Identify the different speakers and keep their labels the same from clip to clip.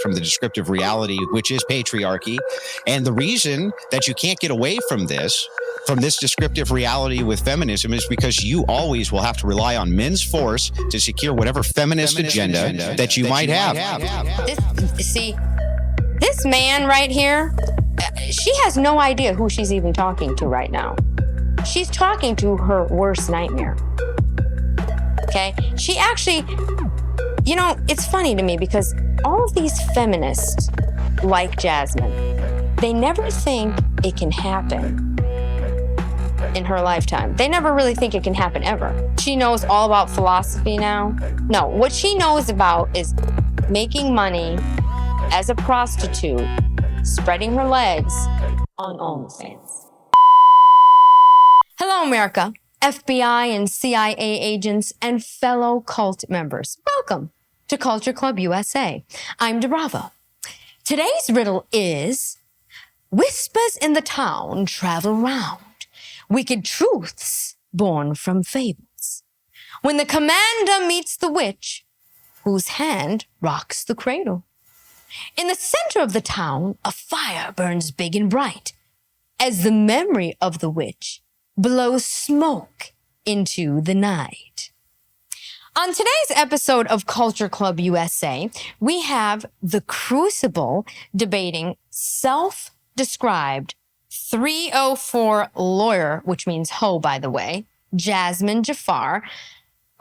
Speaker 1: from the descriptive reality, which is patriarchy. And the reason that you can't get away from this descriptive reality with feminism is because you always will have to rely on men's force to secure whatever feminist agenda that you might have.
Speaker 2: This man right here, she has no idea who she's even talking to right now. She's talking to her worst nightmare. Okay? She actually, it's funny to me because all of these feminists like Jasmine, they never think it can happen in her lifetime. They never really think it can happen ever. She knows all about philosophy now. No, what she knows about is making money as a prostitute, spreading her legs on OnlyFans. Hello, America, FBI and CIA agents and fellow cult members. Welcome to Culture Club USA. I'm DiBrava. Today's riddle is, whispers in the town travel round, wicked truths born from fables. When the commander meets the witch, whose hand rocks the cradle. In the center of the town, a fire burns big and bright, as the memory of the witch blows smoke into the night. On today's episode of Culture Club USA, we have the Crucible debating self-described 304 lawyer, which means hoe, by the way, Jazmen Jafar,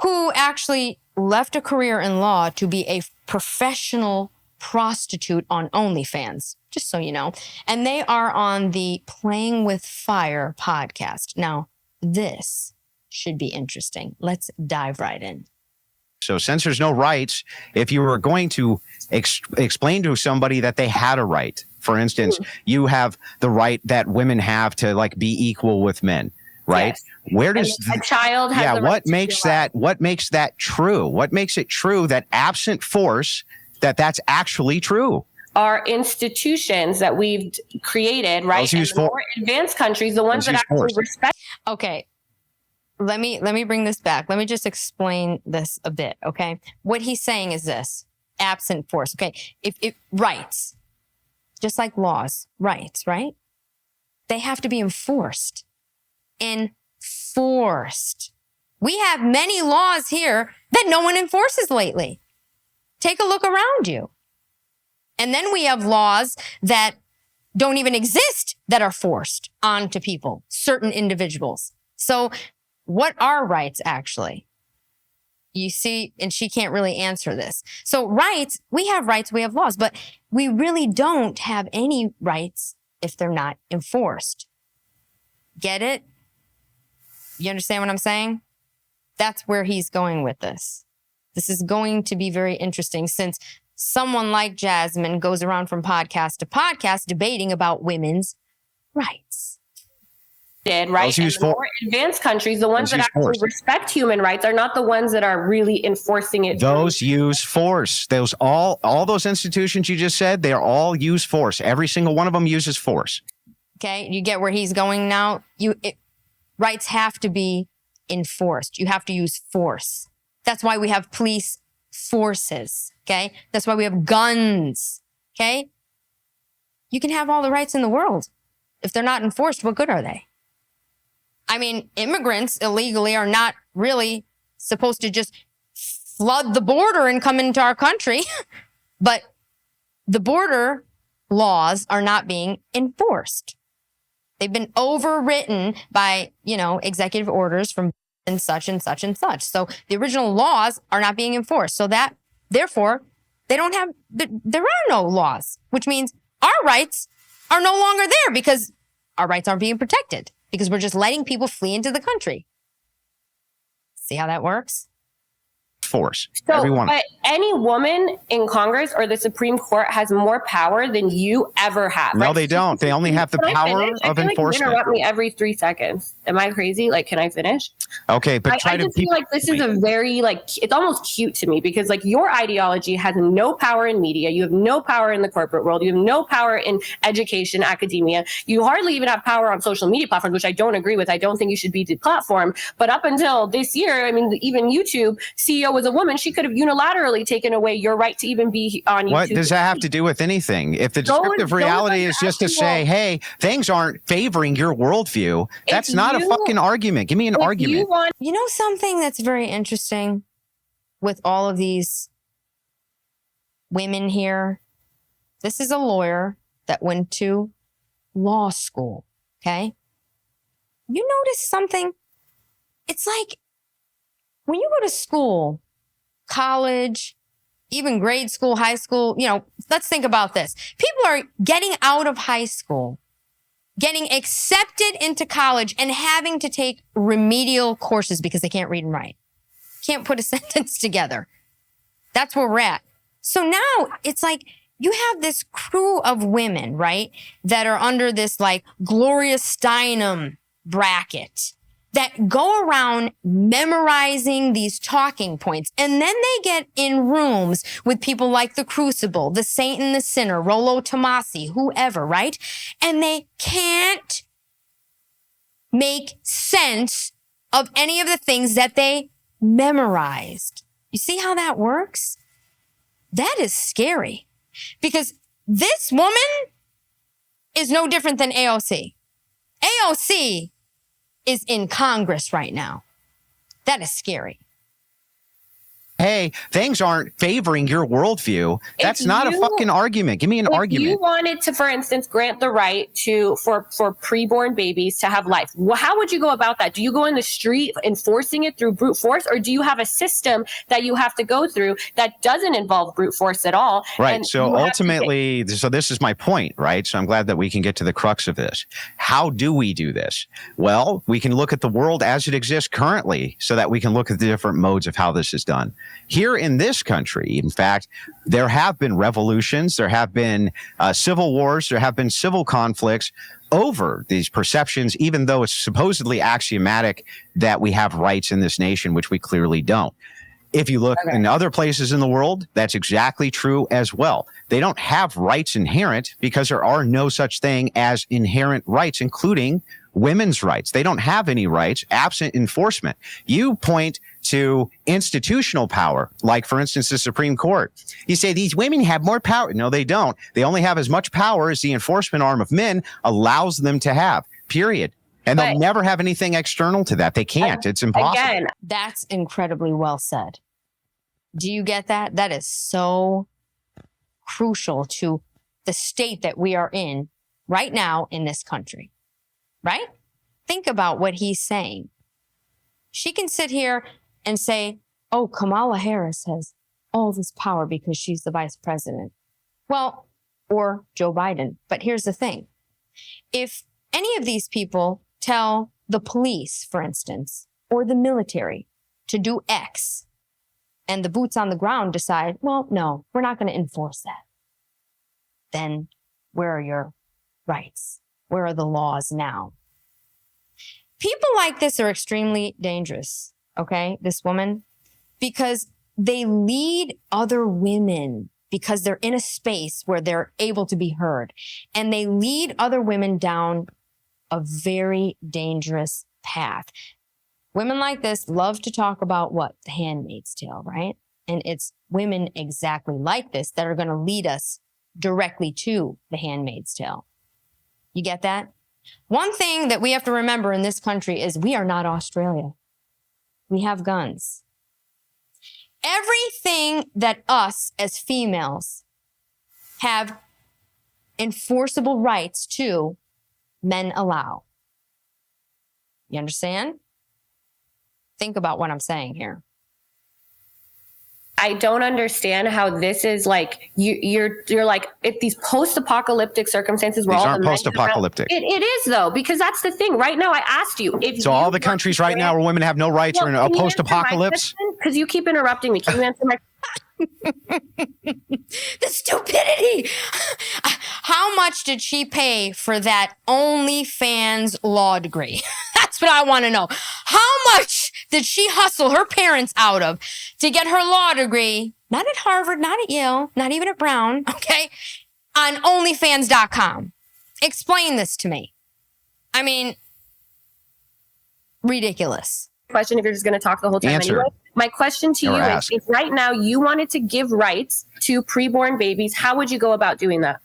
Speaker 2: who actually left a career in law to be a professional prostitute on OnlyFans, just so you know. And they are on the Playing with Fire podcast. Now, this should be interesting. Let's dive right in.
Speaker 1: So since there's no rights, if you were going to explain to somebody that they had a right, for instance, you have the right that women have to be equal with men, right?
Speaker 3: Yes.
Speaker 1: Where does
Speaker 3: a child have the right
Speaker 1: what makes that true? What makes it true that absent force that's actually true?
Speaker 3: Are institutions that we've created, right? And the more advanced countries, the ones that actually respect.
Speaker 2: Okay. Let me bring this back. Let me just explain this a bit, okay? What he's saying is this: absent force, okay? If rights, just like laws, rights, right? They have to be enforced. Enforced. We have many laws here that no one enforces lately. Take a look around you. And then we have laws that don't even exist that are forced onto people, certain individuals. So what are rights actually? You see, and she can't really answer this. So rights, we have laws, but we really don't have any rights if they're not enforced. Get it? You understand what I'm saying? That's where he's going with this. This is going to be very interesting since someone like Jasmine goes around from podcast to podcast debating about women's rights.
Speaker 3: Right? And the more advanced countries, the ones that actually respect human rights, are not the ones that are really enforcing it.
Speaker 1: Those use force. Those all those institutions you just said, they all use force. Every single one of them uses force.
Speaker 2: Okay, you get where he's going now? Rights have to be enforced. You have to use force. That's why we have police forces, okay? That's why we have guns, okay? You can have all the rights in the world. If they're not enforced, what good are they? I mean, immigrants illegally are not really supposed to just flood the border and come into our country, but the border laws are not being enforced. They've been overwritten by, executive orders from and such and such and such. So the original laws are not being enforced. So therefore, there are no laws, which means our rights are no longer there because our rights aren't being protected because we're just letting people flee into the country. See how that works?
Speaker 1: Force.
Speaker 3: So,
Speaker 1: Everyone.
Speaker 3: But any woman in Congress or the Supreme Court has more power than you ever have.
Speaker 1: No,
Speaker 3: right?
Speaker 1: they don't. They only have the power of enforcement.
Speaker 3: You interrupt me every 3 seconds. Am I crazy? Can I finish?
Speaker 1: Okay, but
Speaker 3: I just feel like this is a very, it's almost cute to me because, your ideology has no power in media. You have no power in the corporate world. You have no power in education, academia. You hardly even have power on social media platforms, which I don't agree with. I don't think you should be deplatformed. But up until this year, even YouTube CEO was a woman, she could have unilaterally taken away your right to even be on YouTube.
Speaker 1: What does that have to do with anything? If the descriptive reality is just to say, hey, things aren't favoring your worldview, that's not a fucking argument. Give me an argument.
Speaker 2: You know something that's very interesting with all of these women here? This is a lawyer that went to law school, okay? You notice something? It's like when you go to school, college, even grade school, high school, you know, let's think about this. People are getting out of high school, getting accepted into college, and having to take remedial courses because they can't read and write. Can't put a sentence together. That's where we're at. So now it's like you have this crew of women, right, that are under this like Gloria Steinem bracket that go around memorizing these talking points. And then they get in rooms with people like the Crucible, the Saint and the Sinner, Rollo Tomasi, whoever, right? And they can't make sense of any of the things that they memorized. You see how that works? That is scary because this woman is no different than AOC. AOC is in Congress right now. That is scary.
Speaker 1: Hey, things aren't favoring your worldview. That's not a fucking argument. Give me an argument.
Speaker 3: If you wanted to, for instance, grant the right for preborn babies to have life, how would you go about that? Do you go in the street enforcing it through brute force, or do you have a system that you have to go through that doesn't involve brute force at all?
Speaker 1: Right. So ultimately, so this is my point, right? So I'm glad that we can get to the crux of this. How do we do this? Well, we can look at the world as it exists currently so that we can look at the different modes of how this is done. Here in this country, in fact, there have been revolutions, there have been civil wars, there have been civil conflicts over these perceptions, even though it's supposedly axiomatic that we have rights in this nation, which we clearly don't. If you look in other places in the world, that's exactly true as well. They don't have rights inherent because there are no such thing as inherent rights, including women's rights. They don't have any rights absent enforcement. You point to institutional power, like, for instance, the Supreme Court. You say these women have more power. No, they don't. They only have as much power as the enforcement arm of men allows them to have, period. And they'll never have anything external to that. They can't. It's impossible.
Speaker 3: Again,
Speaker 2: that's incredibly well said. Do you get that? That is so crucial to the state that we are in right now in this country, right? Think about what he's saying. She can sit here and say, oh, Kamala Harris has all this power because she's the vice president. Well, or Joe Biden. But here's the thing. If any of these people tell the police, for instance, or the military to do X, and the boots on the ground decide, well, no, we're not going to enforce that, then where are your rights? Where are the laws now? People like this are extremely dangerous, okay, this woman, because they lead other women because they're in a space where they're able to be heard. And they lead other women down a very dangerous path. Women like this love to talk about what? The Handmaid's Tale, right? And it's women exactly like this that are going to lead us directly to the Handmaid's Tale. You get that? One thing that we have to remember in this country is we are not Australia. We have guns. Everything that us as females have enforceable rights to, men allow. You understand? Think about what I'm saying here.
Speaker 3: I don't understand how this is like you're like, if these post-apocalyptic circumstances were
Speaker 1: these
Speaker 3: all
Speaker 1: aren't post-apocalyptic.
Speaker 3: It is though, because that's the thing. Right now, I asked you if
Speaker 1: so all the countries right now where women have no rights are in a post-apocalypse.
Speaker 3: Because you keep interrupting me. Can you answer my?
Speaker 2: The stupidity. How much did she pay for that OnlyFans law degree? That's what I want to know. How much did she hustle her parents out of to get her law degree? Not at Harvard, not at Yale, not even at Brown, okay? On OnlyFans.com. Explain this to me. I mean, ridiculous.
Speaker 3: Question if you're just going to talk the whole time
Speaker 1: Answer.
Speaker 3: anyway. My question to you is, if right now you wanted to give rights to preborn babies, how would you go about doing that?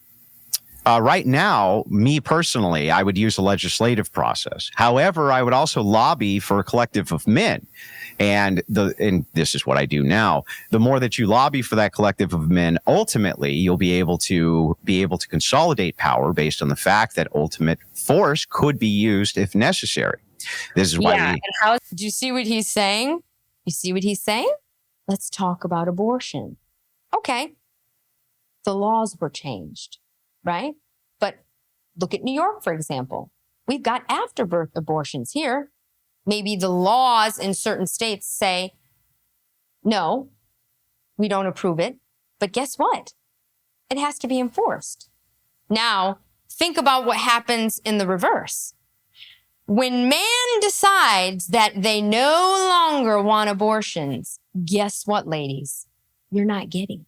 Speaker 1: Right now, me personally, I would use a legislative process. However, I would also lobby for a collective of men. And this is what I do now. The more that you lobby for that collective of men, ultimately, you'll be able to consolidate power based on the fact that ultimate force could be used if necessary. This is why
Speaker 2: do you see what he's saying? You see what he's saying? Let's talk about abortion. Okay. The laws were changed, right? But look at New York, for example. We've got afterbirth abortions here. Maybe the laws in certain states say, no, we don't approve it. But guess what? It has to be enforced. Now, think about what happens in the reverse. When man decides that they no longer want abortions, guess what, ladies? You're not getting.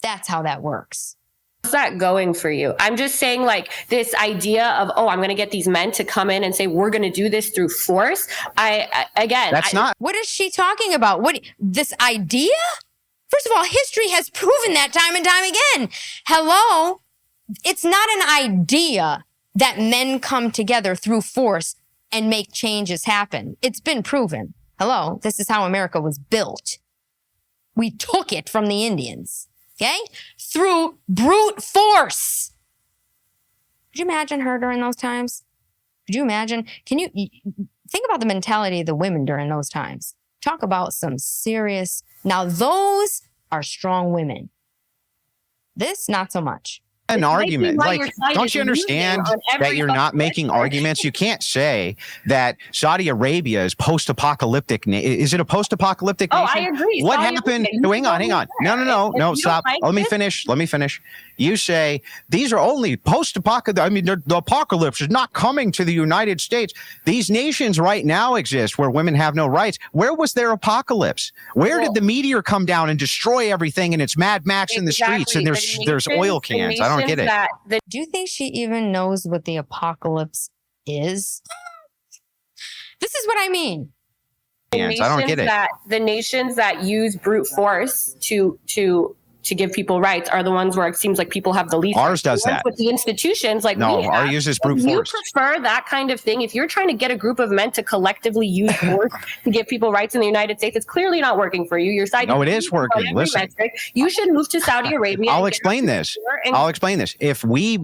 Speaker 2: That's how that works.
Speaker 3: How's that going for you? I'm just saying, like, this idea of, I'm going to get these men to come in and say, we're going to do this through force.
Speaker 2: What is she talking about? This idea? First of all, history has proven that time and time again. Hello? It's not an idea that men come together through force and make changes happen. It's been proven. Hello? This is how America was built. We took it from the Indians. Okay? Through brute force. Could you imagine her during those times? Could you imagine? Can you think about the mentality of the women during those times? Talk about some serious. Now, those are strong women. This, not so much.
Speaker 1: An argument. Like, don't you understand that you're not making arguments? You can't say that Saudi Arabia is post-apocalyptic. Is it a post-apocalyptic nation?
Speaker 3: I agree.
Speaker 1: What happened? No, hang on. No, stop. Let me finish. You say these are only post-apocalyptic. I mean, the apocalypse is not coming to the United States. These nations right now exist where women have no rights. Where was their apocalypse? Where did the meteor come down and destroy everything and it's Mad Max in the streets and there's oil cans? I don't get it.
Speaker 2: Do you think she even knows what the apocalypse is? This is what I mean.
Speaker 1: I don't get it.
Speaker 3: The nations that use brute force to give people rights are the ones where it seems like people have the least.
Speaker 1: Ours does that.
Speaker 3: With the institutions, like
Speaker 1: ours uses brute force.
Speaker 3: You prefer that kind of thing? If you're trying to get a group of men to collectively use force to give people rights in the United States, it's clearly not working for you. Your side.
Speaker 1: No, it is working. Listen,
Speaker 3: you should move to Saudi Arabia.
Speaker 1: I'll explain this. If we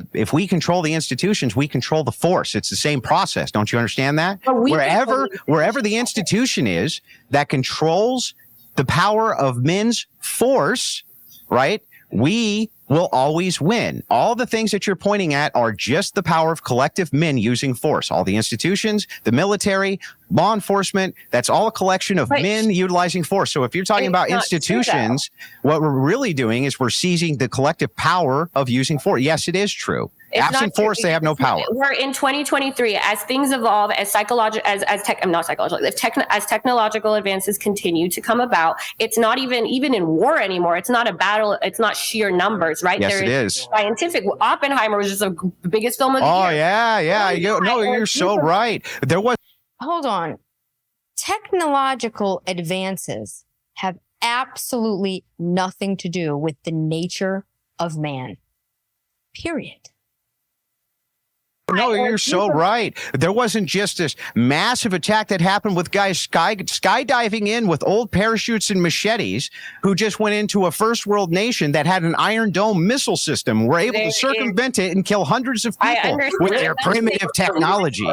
Speaker 1: control the institutions, we control the force. It's the same process. Don't you understand that? Wherever the institution is that controls the power of men's force, right? We will always win. All the things that you're pointing at are just the power of collective men using force. All the institutions, the military, law enforcement, that's all a collection of men utilizing force. So if you're talking about institutions, what we're really doing is we're seizing the collective power of using force. Yes, it is true. Absent force, they have no power.
Speaker 3: We're in 2023. As things evolve, as technological advances continue to come about, it's not even in war anymore. It's not a battle. It's not sheer numbers, right?
Speaker 1: Yes, it is.
Speaker 3: Scientific. Oppenheimer was just the biggest film of the year.
Speaker 1: Yeah. You're so right.
Speaker 2: Hold on. Technological advances have absolutely nothing to do with the nature of man. Period.
Speaker 1: No, you're so right. There wasn't just this massive attack that happened with guys skydiving in with old parachutes and machetes who just went into a first world nation that had an Iron Dome missile system, were able to circumvent it and kill hundreds of people with their primitive technology.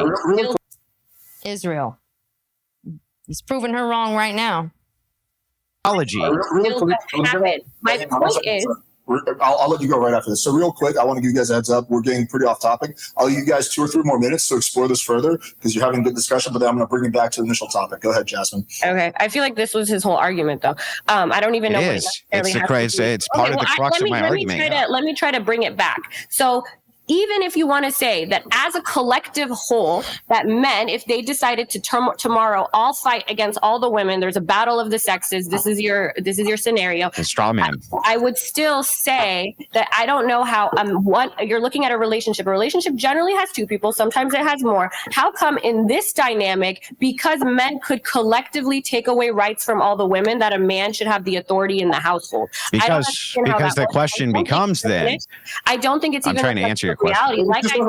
Speaker 2: Israel. He's proving her wrong right now.
Speaker 3: My point is,
Speaker 4: I'll let you go right after this. So real quick, I want to give you guys a heads up. We're getting pretty off topic. I'll give you guys 2 or 3 more minutes to explore this further because you're having a good discussion, but then I'm going to bring it back to the initial topic. Go ahead, Jasmine.
Speaker 3: Okay. I feel like this was his whole argument, though. I don't even know
Speaker 1: what it is. It's part of the crux of my argument.
Speaker 3: Let me try to bring it back. So even if you want to say that as a collective whole, that men, if they decided to tomorrow all fight against all the women, there's a battle of the sexes. This is your scenario.
Speaker 1: A straw man.
Speaker 3: I would still say that I don't know how what you're looking at a relationship. A relationship generally has two people. Sometimes it has more. How come in this dynamic, because men could collectively take away rights from all the women, that a man should have the authority in the household?
Speaker 1: Because the question becomes then.
Speaker 3: I don't think it's
Speaker 1: I'm
Speaker 3: even
Speaker 1: trying to answer your question.
Speaker 3: reality. Like I said,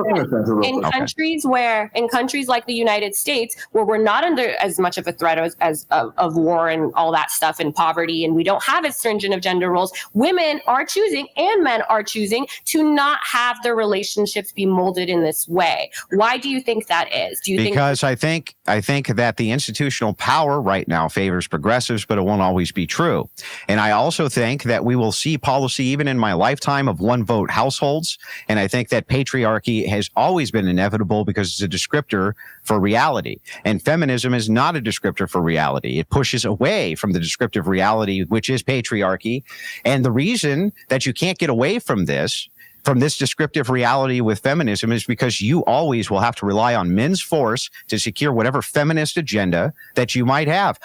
Speaker 3: in countries like the United States, where we're not under as much of a threat as of war and all that stuff and poverty, and we don't have as stringent of gender roles, women are choosing and men are choosing to not have their relationships be molded in this way. Why do you think that is? Do you
Speaker 1: because I think that the institutional power right now favors progressives, but it won't always be true. And I also think that we will see policy even in my lifetime of one vote households. And I think that patriarchy has always been inevitable because it's a descriptor for reality. And feminism is not a descriptor for reality. It pushes away from the descriptive reality, which is patriarchy. And the reason that you can't get away from this descriptive reality with feminism is because you always will have to rely on men's force to secure whatever feminist agenda that you might have.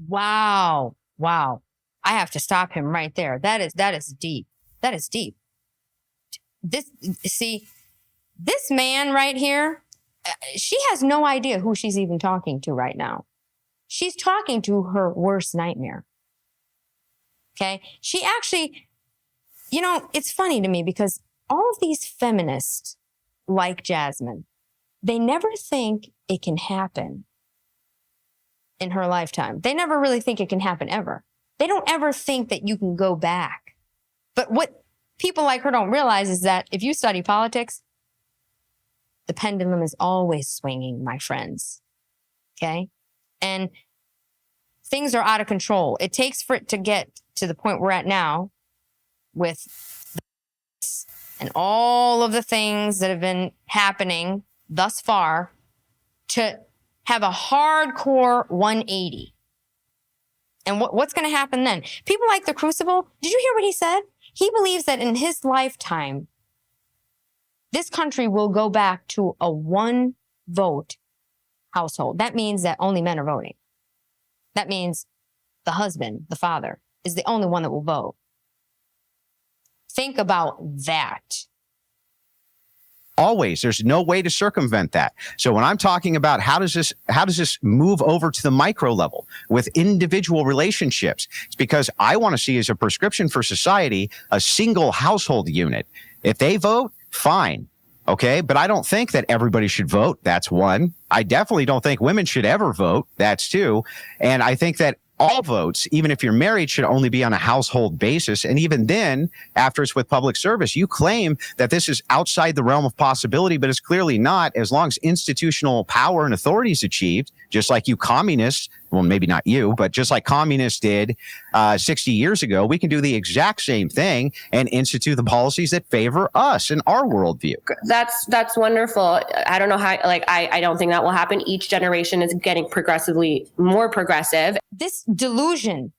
Speaker 2: Wow. Wow. I have to stop him right there. That is deep. That is deep. This man right here, she has no idea who she's even talking to right now. She's talking to her worst nightmare. Okay. She actually, it's funny to me because all of these feminists like Jasmine, they never think it can happen in her lifetime. They never really think it can happen ever. They don't ever think that you can go back. But what people like her don't realize is that if you study politics, the pendulum is always swinging, my friends. Okay? And things are out of control. It takes for it to get to the point we're at now with and all of the things that have been happening thus far to have a hardcore 180. And what's going to happen then? People like the Crucible, did you hear what he said? He believes that in his lifetime, this country will go back to a one vote household. That means that only men are voting. That means the husband, the father, is the only one that will vote. Think about that.
Speaker 1: Always. There's no way to circumvent that. So when I'm talking about how does this move over to the micro level with individual relationships, it's because I want to see as a prescription for society a single household unit. If they vote, fine. Okay. But I don't think that everybody should vote. That's one. I definitely don't think women should ever vote. That's two. And I think that all votes, even if you're married, should only be on a household basis. And even then, after it's with public service, you claim that this is outside the realm of possibility, but it's clearly not. As long as institutional power and authority is achieved, just like you communists, well, maybe not you, but just like communists did 60 years ago, we can do the exact same thing and institute the policies that favor us and our worldview.
Speaker 3: That's wonderful. I don't know how, I don't think that will happen. Each generation is getting progressively more progressive.
Speaker 2: This delusion,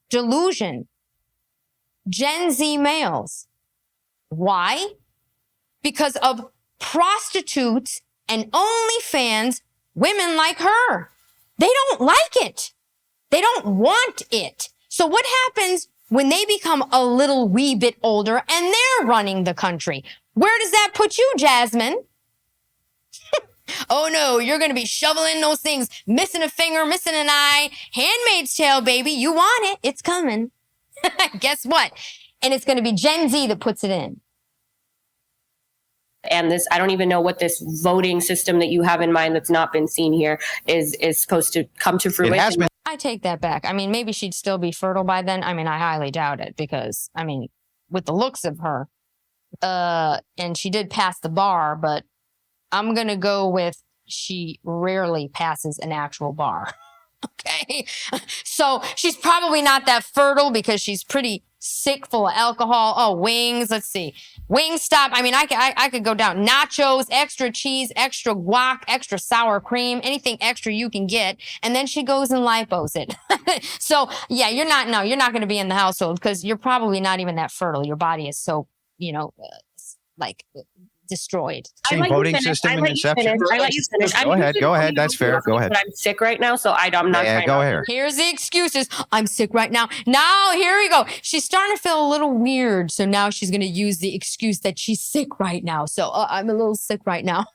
Speaker 2: Gen Z males. Why? Because of prostitutes and OnlyFans women like her. They don't like it. They don't want it. So what happens when they become a little wee bit older and they're running the country? Where does that put you, Jasmine? Oh no, you're going to be shoveling those things, missing a finger, missing an eye. Handmaid's Tale, baby. You want it. It's coming. Guess what? And it's going to be Gen Z that puts it in.
Speaker 3: And this, I don't even know what this voting system that you have in mind that's not been seen here is supposed to come to fruition.
Speaker 1: It has been.
Speaker 2: I take that back. I mean, maybe she'd still be fertile by then. I mean, I highly doubt it because, I mean, with the looks of her, and she did pass the bar, but I'm going to go with she rarely passes an actual bar. Okay. So she's probably not that fertile because she's pretty sick, full of alcohol. Oh, wings. Let's see. Wingstop. I mean, I could go down. Nachos, extra cheese, extra guac, extra sour cream, anything extra you can get. And then she goes and lipos it. So yeah, you're not going to be in the household because you're probably not even that fertile. Your body is so, destroyed.
Speaker 3: I let
Speaker 1: voting
Speaker 3: you finish.
Speaker 1: system
Speaker 3: I
Speaker 1: and
Speaker 3: let you
Speaker 1: inception.
Speaker 3: finish. I let you finish.
Speaker 1: Go ahead. That's fair. Go ahead.
Speaker 3: But I'm sick right now, so I'm not trying
Speaker 1: Go
Speaker 3: to.
Speaker 1: ahead.
Speaker 2: Here's the excuses. I'm sick right now. Now, here we go. She's starting to feel a little weird. So now she's going to use the excuse that she's sick right now. So I'm a little sick right now.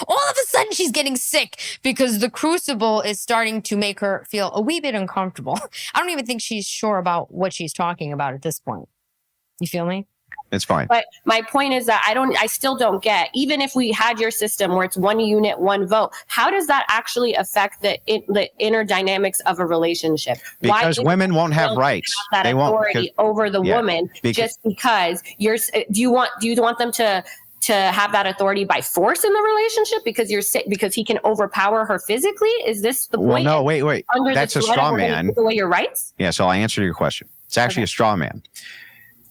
Speaker 2: All of a sudden, she's getting sick because the Crucible is starting to make her feel a wee bit uncomfortable. I don't even think she's sure about what she's talking about at this point. You feel me?
Speaker 1: It's fine.
Speaker 3: But my point is that I still don't get, even if we had your system where it's one unit, one vote, how does that actually affect the inner dynamics of a relationship?
Speaker 1: Because women won't have rights.
Speaker 3: Have that
Speaker 1: They won't.
Speaker 3: authority over the woman just because do you want them to have that authority by force in the relationship because he can overpower her physically? Is this the point?
Speaker 1: Well, no, wait. That's a straw man.
Speaker 3: Take away your rights?
Speaker 1: Yeah, so I'll answer your question. It's actually a straw man.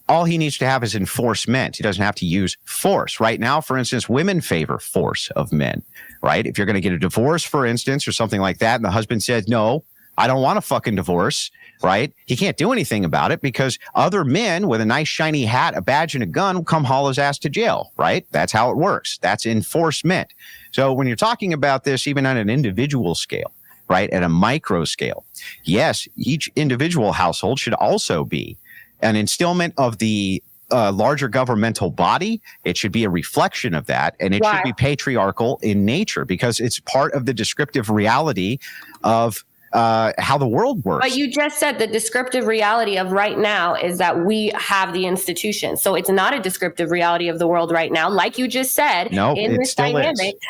Speaker 1: All he needs to have is enforcement. He doesn't have to use force. Right now, for instance, women favor force of men, right? If you're going to get a divorce, for instance, or something like that, and the husband says, no, I don't want a fucking divorce, right? He can't do anything about it because other men with a nice shiny hat, a badge, and a gun will come haul his ass to jail, right? That's how it works. That's enforcement. So when you're talking about this, even on an individual scale, right, at a micro scale, yes, each individual household should also be an instillment of the larger governmental body. It should be a reflection of that, and it should be patriarchal in nature because it's part of the descriptive reality of how the world works.
Speaker 3: But you just said the descriptive reality of right now is that we have the institution. So it's not a descriptive reality of the world right now. Like you just said,
Speaker 1: no,
Speaker 3: in
Speaker 1: it
Speaker 3: this
Speaker 1: still
Speaker 3: dynamic,
Speaker 1: is.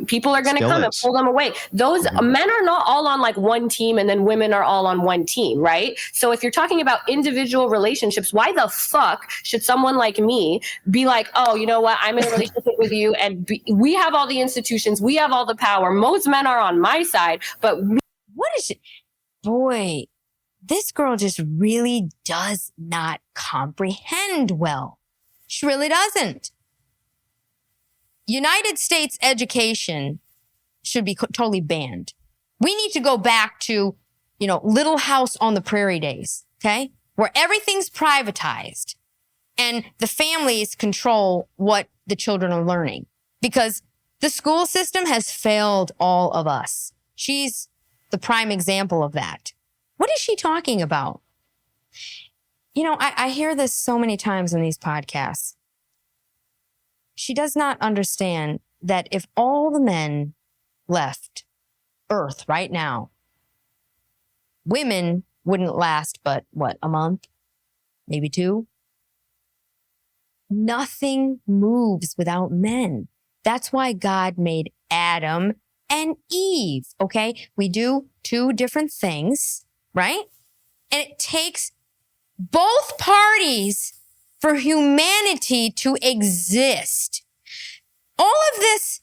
Speaker 3: People are going to come and pull them away. Those men are not all on like one team and then women are all on one team, right? So if you're talking about individual relationships, why the fuck should someone like me be like, oh, you know what? I'm in a relationship with you and we have all the institutions. We have all the power. Most men are on my side, but
Speaker 2: what is it? Boy, this girl just really does not comprehend well. She really doesn't. United States education should be totally banned. We need to go back to, Little House on the Prairie days, okay? Where everything's privatized and the families control what the children are learning because the school system has failed all of us. She's the prime example of that. What is she talking about? I hear this so many times in these podcasts. She does not understand that if all the men left Earth right now, women wouldn't last but, a month? Maybe 2? Nothing moves without men. That's why God made Adam and Eve, okay? We do 2 different things, right? And it takes both parties for humanity to exist. All of this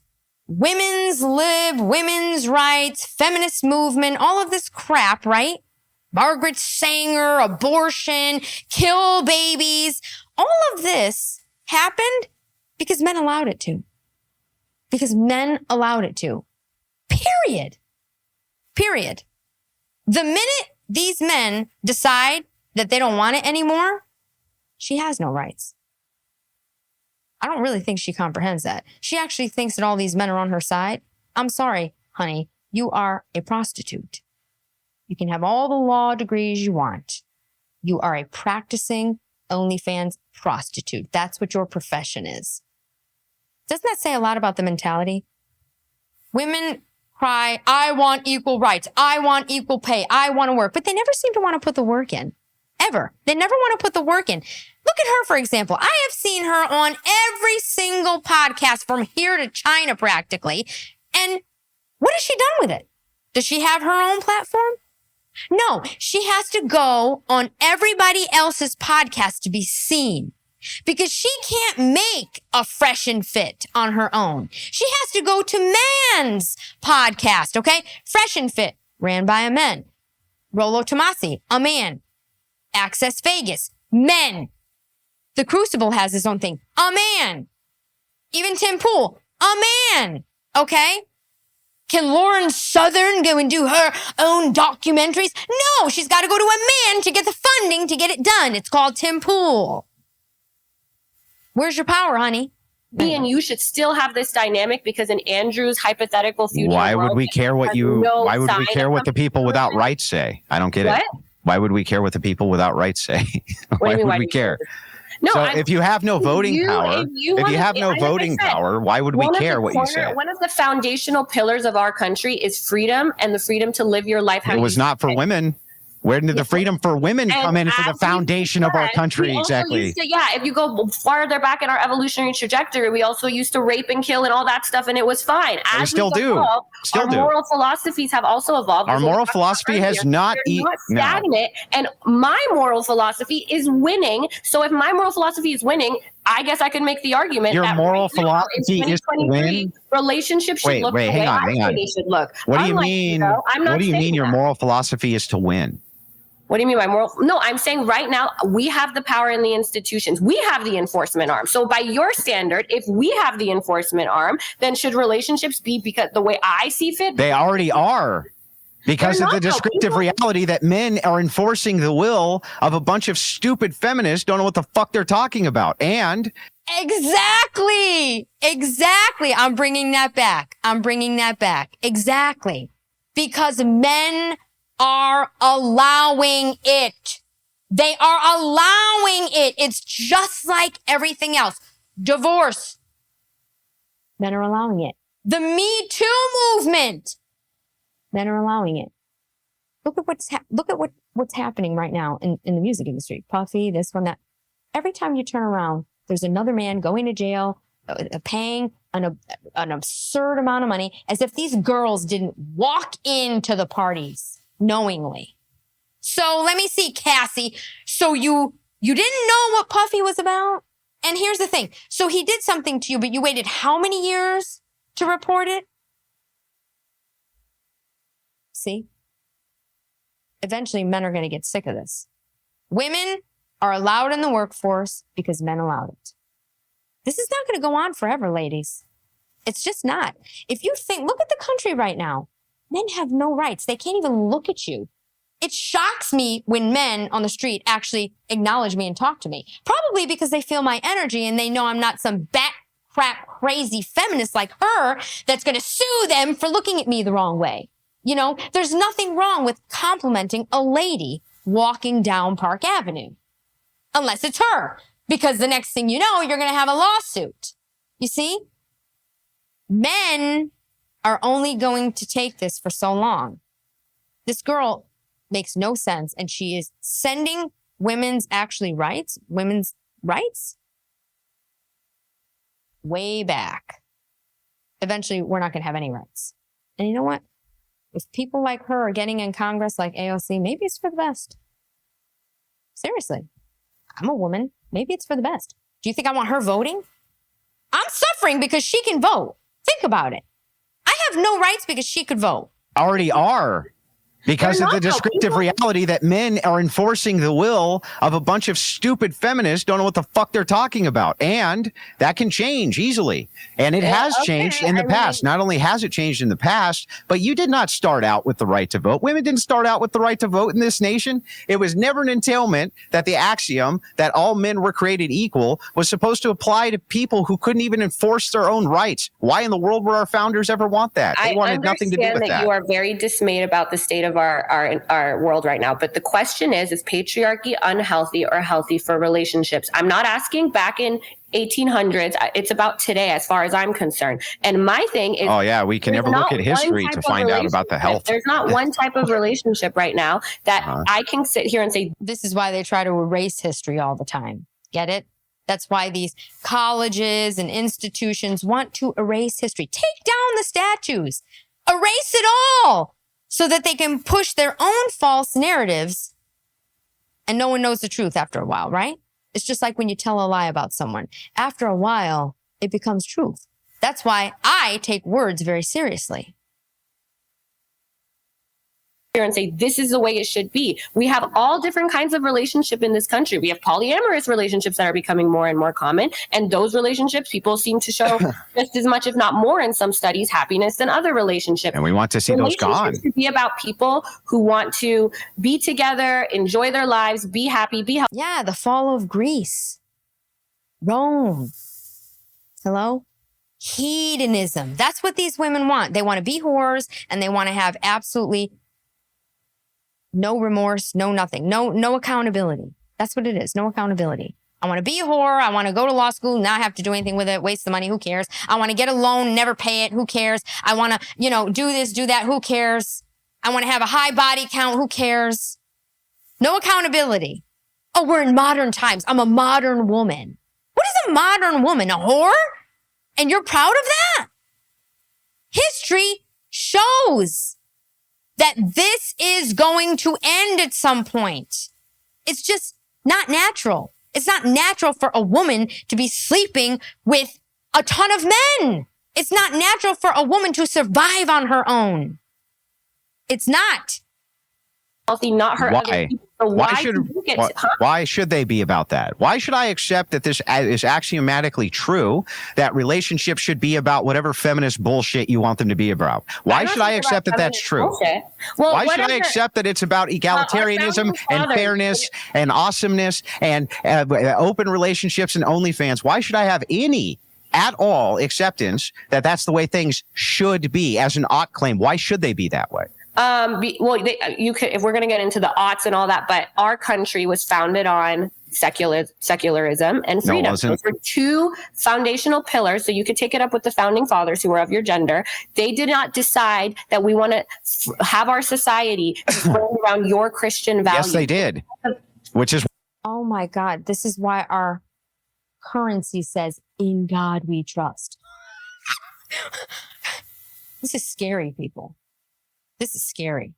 Speaker 2: women's lib, women's rights, feminist movement, all of this crap, right? Margaret Sanger, abortion, kill babies. All of this happened because men allowed it to. Because men allowed it to. Period. The minute these men decide that they don't want it anymore, she has no rights. I don't really think she comprehends that. She actually thinks that all these men are on her side. I'm sorry, honey. You are a prostitute. You can have all the law degrees you want. You are a practicing OnlyFans prostitute. That's what your profession is. Doesn't that say a lot about the mentality? Women cry, I want equal rights. I want equal pay. I want to work. But they never seem to want to put the work in. Ever. They never want to put the work in. Look at her, for example. I have seen her on every single podcast from here to China practically. And what has she done with it? Does she have her own platform? No, she has to go on everybody else's podcast to be seen because she can't make a Fresh and Fit on her own. She has to go to man's podcast, okay? Fresh and Fit, ran by a man. Rollo Tomasi, a man. Access Vegas, men. The Crucible has his own thing, a man. Even Tim Pool, a man, okay? Can Lauren Southern go and do her own documentaries? No, she's got to go to a man to get the funding to get it done. It's called Tim Pool. Where's your power, honey?
Speaker 3: Me and you should still have this dynamic because in Andrew's hypothetical future,
Speaker 1: Why would we care what why would we care what the people without rights say? I don't get it. Why would we care what the people without rights say? Why would we care?
Speaker 3: No,
Speaker 1: so if you have no voting power, if you have no voting power, why would we care what you say?
Speaker 3: One of the foundational pillars of our country is freedom and the freedom to live your life.
Speaker 1: It was not for women. Where did the freedom for women come in for the foundation of our country? Exactly.
Speaker 3: If you go farther back in our evolutionary trajectory, we also used to rape and kill and all that stuff, and it was fine. As
Speaker 1: we still do.
Speaker 3: Our moral philosophies have also evolved.
Speaker 1: Our moral philosophy has not
Speaker 3: stagnant, and my moral philosophy is winning. So if my moral philosophy is winning, I guess I can make the argument
Speaker 1: your
Speaker 3: that
Speaker 1: moral philosophy is to win.
Speaker 3: Relationships should look the way I think they should look.
Speaker 1: What do you mean? What do you mean your moral philosophy is to win?
Speaker 3: What do you mean by moral? No, I'm saying right now we have the power in the institutions. We have the enforcement arm. So by your standard, if we have the enforcement arm, then should relationships be because the way I see fit?
Speaker 1: They already are. Because of the descriptive reality that men are enforcing the will of a bunch of stupid feminists, don't know what the fuck they're talking about. And
Speaker 2: exactly. I'm bringing that back. Exactly. Because men are allowing it. They are allowing it. It's just like everything else. Divorce. Men are allowing it. The Me Too movement. Men are allowing it. Look at what's happening right now in the music industry. Puffy, this one, that. Every time you turn around, there's another man going to jail, paying an absurd amount of money, as if these girls didn't walk into the parties knowingly. So let me see, Cassie. So you didn't know what Puffy was about? And here's the thing. So he did something to you, but you waited how many years to report it? See? Eventually, men are going to get sick of this. Women are allowed in the workforce because men allowed it. This is not going to go on forever, ladies. It's just not. If you think, look at the country right now. Men have no rights. They can't even look at you. It shocks me when men on the street actually acknowledge me and talk to me. Probably because they feel my energy and they know I'm not some bat crap crazy feminist like her that's going to sue them for looking at me the wrong way. You know, there's nothing wrong with complimenting a lady walking down Park Avenue. Unless it's her. Because the next thing you know, you're going to have a lawsuit. You see? Men are only going to take this for so long. This girl makes no sense, and she is sending women's rights way back. Eventually, we're not going to have any rights. And you know what? If people like her are getting in Congress like AOC, maybe it's for the best. Seriously. I'm a woman. Maybe it's for the best. Do you think I want her voting? I'm suffering because she can vote. Think about it. I have no rights because she could vote.
Speaker 1: Already are. Because of the descriptive reality that men are enforcing the will of a bunch of stupid feminists, don't know what the fuck they're talking about. And that can change easily. And it has changed in the past. Not only has it changed in the past, but you did not start out with the right to vote. Women didn't start out with the right to vote in this nation. It was never an entailment that the axiom that all men were created equal was supposed to apply to people who couldn't even enforce their own rights. Why in the world would our founders ever want that? They wanted nothing to do with that.
Speaker 3: I understand that you are very dismayed about the state of our world right now. But the question is patriarchy unhealthy or healthy for relationships? I'm not asking back in 1800s. It's about today as far as I'm concerned. And my thing is,
Speaker 1: we can never look at history to find out about the health.
Speaker 3: There's not one type of relationship right now that I can sit here and say,
Speaker 2: this is why they try to erase history all the time. Get it? That's why these colleges and institutions want to erase history. Take down the statues. Erase it all. So that they can push their own false narratives and no one knows the truth after a while, right? It's just like when you tell a lie about someone. After a while, it becomes truth. That's why I take words very seriously.
Speaker 3: And say, this is the way it should be. We have all different kinds of relationship in this country. We have polyamorous relationships that are becoming more and more common. And those relationships, people seem to show just as much, if not more in some studies, happiness than other relationships.
Speaker 1: And we want to see those gone.
Speaker 3: Should be about people who want to be together, enjoy their lives, be happy, be healthy.
Speaker 2: Yeah, the fall of Greece. Rome. Hello? Hedonism. That's what these women want. They want to be whores and they want to have absolutely no remorse, no nothing, no accountability. That's what it is. No accountability. I want to be a whore. I want to go to law school, not have to do anything with it, waste the money. Who cares? I want to get a loan, never pay it. Who cares? I want to, do this, do that. Who cares? I want to have a high body count. Who cares? No accountability. Oh, we're in modern times. I'm a modern woman. What is a modern woman? A whore? And you're proud of that? History shows that this is going to end at some point. It's just not natural. It's not natural for a woman to be sleeping with a ton of men. It's not natural for a woman to survive on her own. It's not.
Speaker 3: Healthy, not hurt other
Speaker 1: Why?
Speaker 3: people. So
Speaker 1: Why should they be about that? Why should I accept that this is axiomatically true, that relationships should be about whatever feminist bullshit you want them to be about? Why should I accept that that's true?
Speaker 3: Well,
Speaker 1: why should I accept that it's about egalitarianism and fairness and awesomeness and open relationships and OnlyFans? Why should I have any at all acceptance that that's the way things should be as an ought claim? Why should they be that way?
Speaker 3: You could, if we're going to get into the aughts and all that, but our country was founded on secularism and freedom. Those were two foundational pillars. So you could take it up with the founding fathers who were of your gender. They did not decide that we want to have our society around your Christian values.
Speaker 1: Yes, they did. Which is,
Speaker 2: oh my God, this is why our currency says, "In God we trust." This is scary, people. This is scary.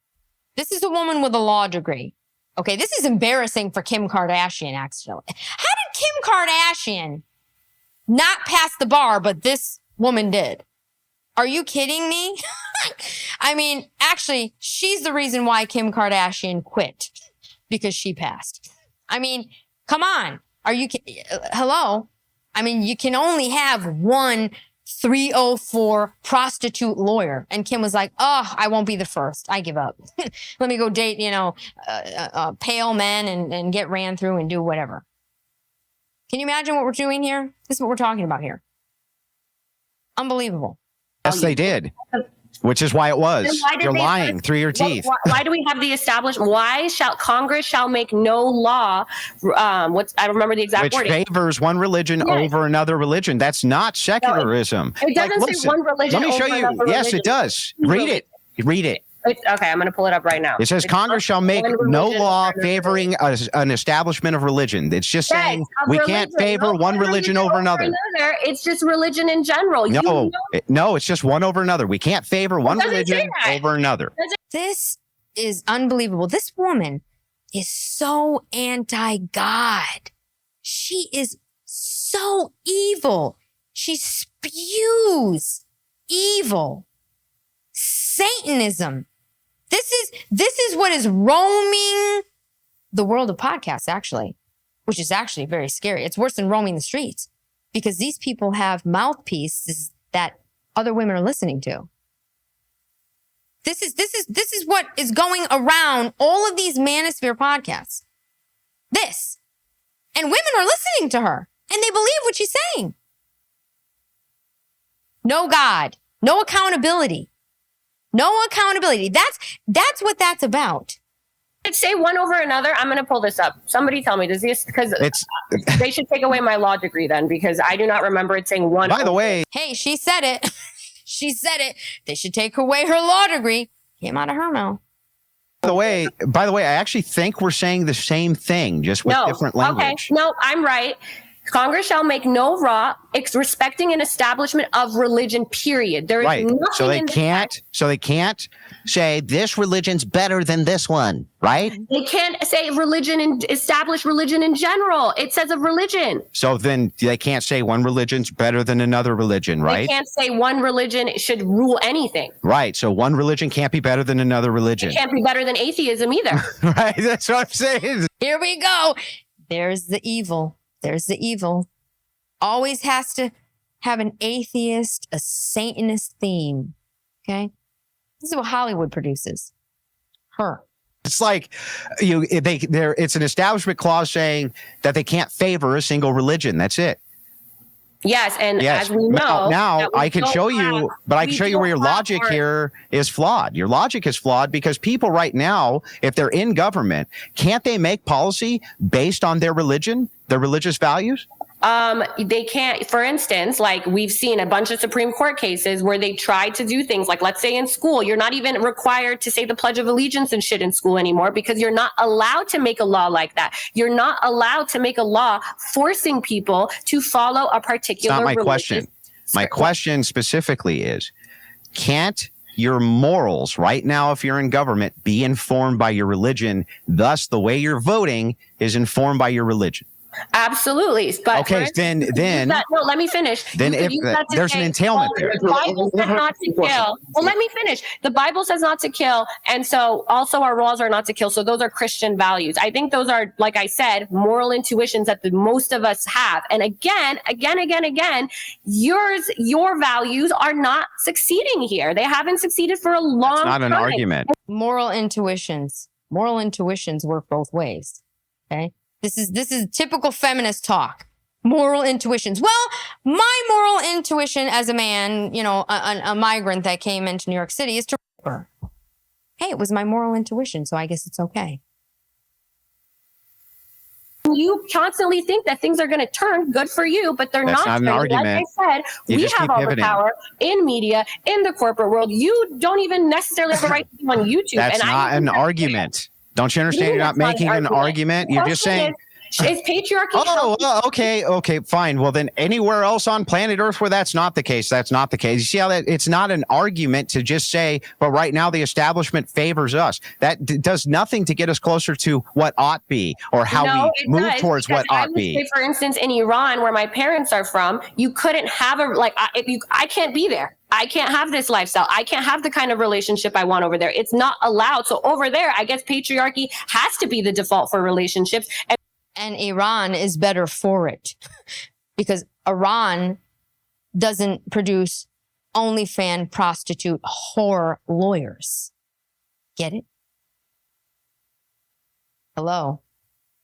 Speaker 2: This is a woman with a law degree. Okay, this is embarrassing for Kim Kardashian, actually. How did Kim Kardashian not pass the bar, but this woman did? Are you kidding me? I mean, actually, she's the reason why Kim Kardashian quit, because she passed. I mean, come on. Hello? I mean, you can only have one 304 prostitute lawyer. And Kim was like, oh, I won't be the first. I give up. Let me go date, pale men and get ran through and do whatever. Can you imagine what we're doing here? This is what we're talking about here. Unbelievable.
Speaker 1: Yes, they did. Which is why it was. You're lying through your teeth.
Speaker 3: Why do we have the establishment? Why shall Congress make no law? I don't remember the exact wording.
Speaker 1: Which favors one religion over another religion. That's not secularism.
Speaker 3: No, it doesn't say one religion.
Speaker 1: Let me show you. Yes, it does. Read it. Read it.
Speaker 3: Okay, I'm going to pull it up right now.
Speaker 1: It says Congress shall make no law favoring an establishment of religion. It's just saying we can't favor one religion over another.
Speaker 3: It's just religion in general.
Speaker 1: No, it's just one over another. We can't favor one religion over another.
Speaker 2: This is unbelievable. This woman is so anti-God. She is so evil. She spews evil. Satanism. This is what is roaming the world of podcasts, actually, which is actually very scary. It's worse than roaming the streets because these people have mouthpieces that other women are listening to. This is what is going around all of these Manosphere podcasts. And women are listening to her and they believe what she's saying. No God, no accountability. No accountability. That's what that's about.
Speaker 3: Say one over another. I'm going to pull this up. Somebody tell me, because they should take away my law degree then, because I do not remember it saying one.
Speaker 1: By the way.
Speaker 2: Hey, she said it. She said it. They should take away her law degree. Came out of her mouth.
Speaker 1: By the way, I actually think we're saying the same thing, just with different language.
Speaker 3: Okay. No, I'm right. Congress shall make no law respecting an establishment of religion, period. There is nothing
Speaker 1: so they can't say this religion's better than this one, right?
Speaker 3: They can't say religion and establish religion in general. It says of religion.
Speaker 1: So then they can't say one religion's better than another religion, right?
Speaker 3: They can't say one religion should rule anything.
Speaker 1: Right. So one religion can't be better than another religion.
Speaker 3: It can't be better than atheism either.
Speaker 1: Right. That's what I'm saying.
Speaker 2: Here we go. There's the evil. There's the evil. Always has to have an atheist, a Satanist theme. Okay? This is what Hollywood produces. Her.
Speaker 1: It's like it's an establishment clause saying that they can't favor a single religion. That's it.
Speaker 3: Yes, and
Speaker 1: Yes.
Speaker 3: as we know,
Speaker 1: Now I can show you, but I can show you where your logic
Speaker 3: our-
Speaker 1: here is flawed. Your logic is flawed because people right now, if they're in government, can't they make policy based on their religion, their religious values?
Speaker 3: They can't. For instance, like we've seen a bunch of Supreme Court cases where they tried to do things like, let's say in school, you're not even required to say the Pledge of Allegiance and shit in school anymore because you're not allowed to make a law like that. You're not allowed to make a law forcing people to follow a particular.
Speaker 1: It's not my question. My question specifically is, can't your morals right now, if you're in government, be informed by your religion? Thus, the way you're voting is informed by your religion.
Speaker 3: Absolutely. But
Speaker 1: okay, then
Speaker 3: no, let me finish.
Speaker 1: Then if there's an entailment there.
Speaker 3: The Bible says not to kill. Well, let me finish. The Bible says not to kill. And so also our laws are not to kill. So those are Christian values. I think those are, like I said, moral intuitions that the most of us have. And again, your values are not succeeding here. They haven't succeeded for a long time.
Speaker 1: It's not an argument.
Speaker 2: Moral intuitions work both ways. Okay. This is typical feminist talk. Moral intuitions. Well, my moral intuition as a man, you know, a migrant that came into New York City is to rape her. Hey, it was my moral intuition, so I guess it's okay.
Speaker 3: You constantly think that things are going to turn good for you, but they're
Speaker 1: That's
Speaker 3: not.
Speaker 1: not an argument.
Speaker 3: Like I said,
Speaker 1: You
Speaker 3: we
Speaker 1: just
Speaker 3: have
Speaker 1: keep
Speaker 3: all the
Speaker 1: pivoting.
Speaker 3: power in media, in the corporate world. You don't even necessarily have the right to be on YouTube.
Speaker 1: That's not an argument. Don't you understand? You're not making an argument. You're just saying.
Speaker 3: Is patriarchy?
Speaker 1: Oh, okay, fine. Well, then anywhere else on planet Earth where that's not the case, that's not the case. You see how that it's not an argument to just say, but right now the establishment favors us. That does nothing to get us closer to what ought be or how we move towards what ought be.
Speaker 3: Say, for instance, in Iran, where my parents are from, you couldn't have I can't be there. I can't have this lifestyle. I can't have the kind of relationship I want over there. It's not allowed. So over there, I guess patriarchy has to be the default for relationships.
Speaker 2: And Iran is better for it because Iran doesn't produce OnlyFans prostitute whore lawyers. Get it? Hello.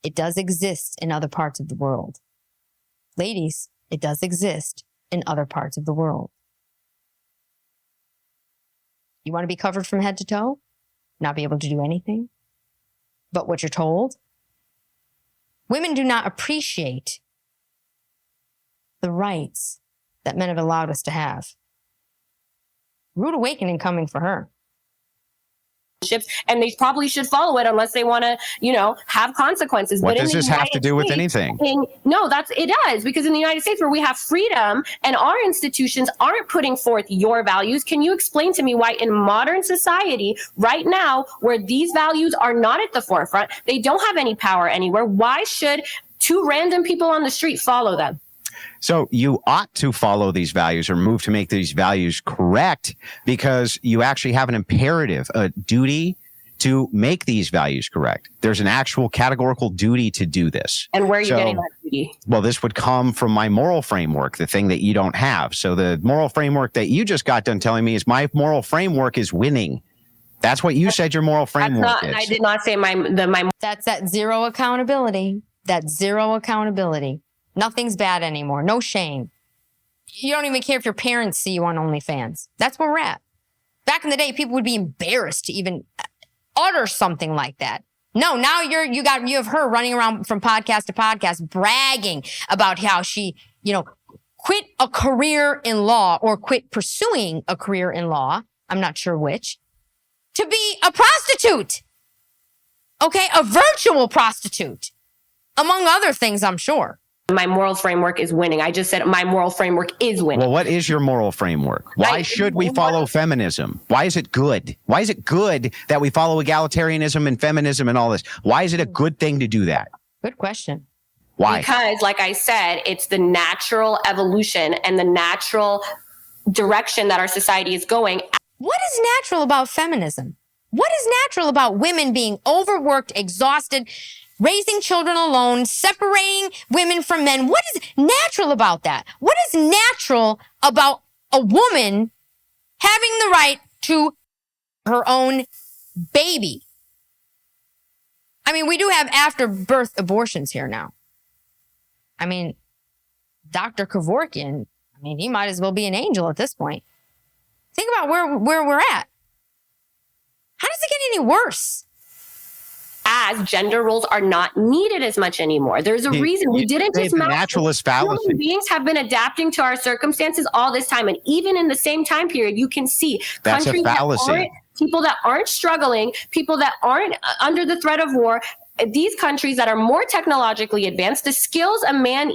Speaker 2: It does exist in other parts of the world. Ladies, it does exist in other parts of the world. You want to be covered from head to toe? Not be able to do anything? But what you're told? Women do not appreciate the rights that men have allowed us to have. Rude awakening coming for her.
Speaker 3: And they probably should follow it unless they want to, have consequences.
Speaker 1: What does this have to do with anything?
Speaker 3: No, it does, because in the United States where we have freedom and our institutions aren't putting forth your values, can you explain to me why in modern society right now, where these values are not at the forefront, they don't have any power anywhere, why should two random people on the street follow them?
Speaker 1: So you ought to follow these values or move to make these values correct because you actually have an imperative, a duty to make these values correct. There's an actual categorical duty to do this.
Speaker 3: And where are you getting that duty?
Speaker 1: Well, this would come from my moral framework, the thing that you don't have. So the moral framework that you just got done telling me is my moral framework is winning. That's what you said your moral framework is.
Speaker 3: I did not say my.
Speaker 2: That's that zero accountability. That zero accountability. Nothing's bad anymore. No shame. You don't even care if your parents see you on OnlyFans. That's where we're at. Back in the day, people would be embarrassed to even utter something like that. No, now you have her running around from podcast to podcast bragging about how she, quit a career in law or quit pursuing a career in law. I'm not sure which. To be a prostitute. Okay, a virtual prostitute. Among other things, I'm sure.
Speaker 3: My moral framework is winning. I just said my moral framework is winning.
Speaker 1: Well, what is your moral framework? Why should we follow feminism? Why is it good? Why is it good that we follow egalitarianism and feminism and all this? Why is it a good thing to do that?
Speaker 2: Good question.
Speaker 1: Why?
Speaker 3: Because, like I said, it's the natural evolution and the natural direction that our society is going.
Speaker 2: What is natural about feminism? What is natural about women being overworked, exhausted, raising children alone, separating women from men? What is natural about that? What is natural about a woman having the right to her own baby? I mean, we do have after birth abortions here now. I mean, Dr. Kevorkian, I mean, he might as well be an angel at this point. Think about where we're at. How does it get any worse?
Speaker 3: As gender roles are not needed as much anymore. There's a reason. We didn't just
Speaker 1: naturalist fallacy.
Speaker 3: Human beings have been adapting to our circumstances all this time. And even in the same time period, you can see
Speaker 1: that's
Speaker 3: countries
Speaker 1: a fallacy.
Speaker 3: people that aren't struggling, people that aren't under the threat of war, these countries that are more technologically advanced, the skills a man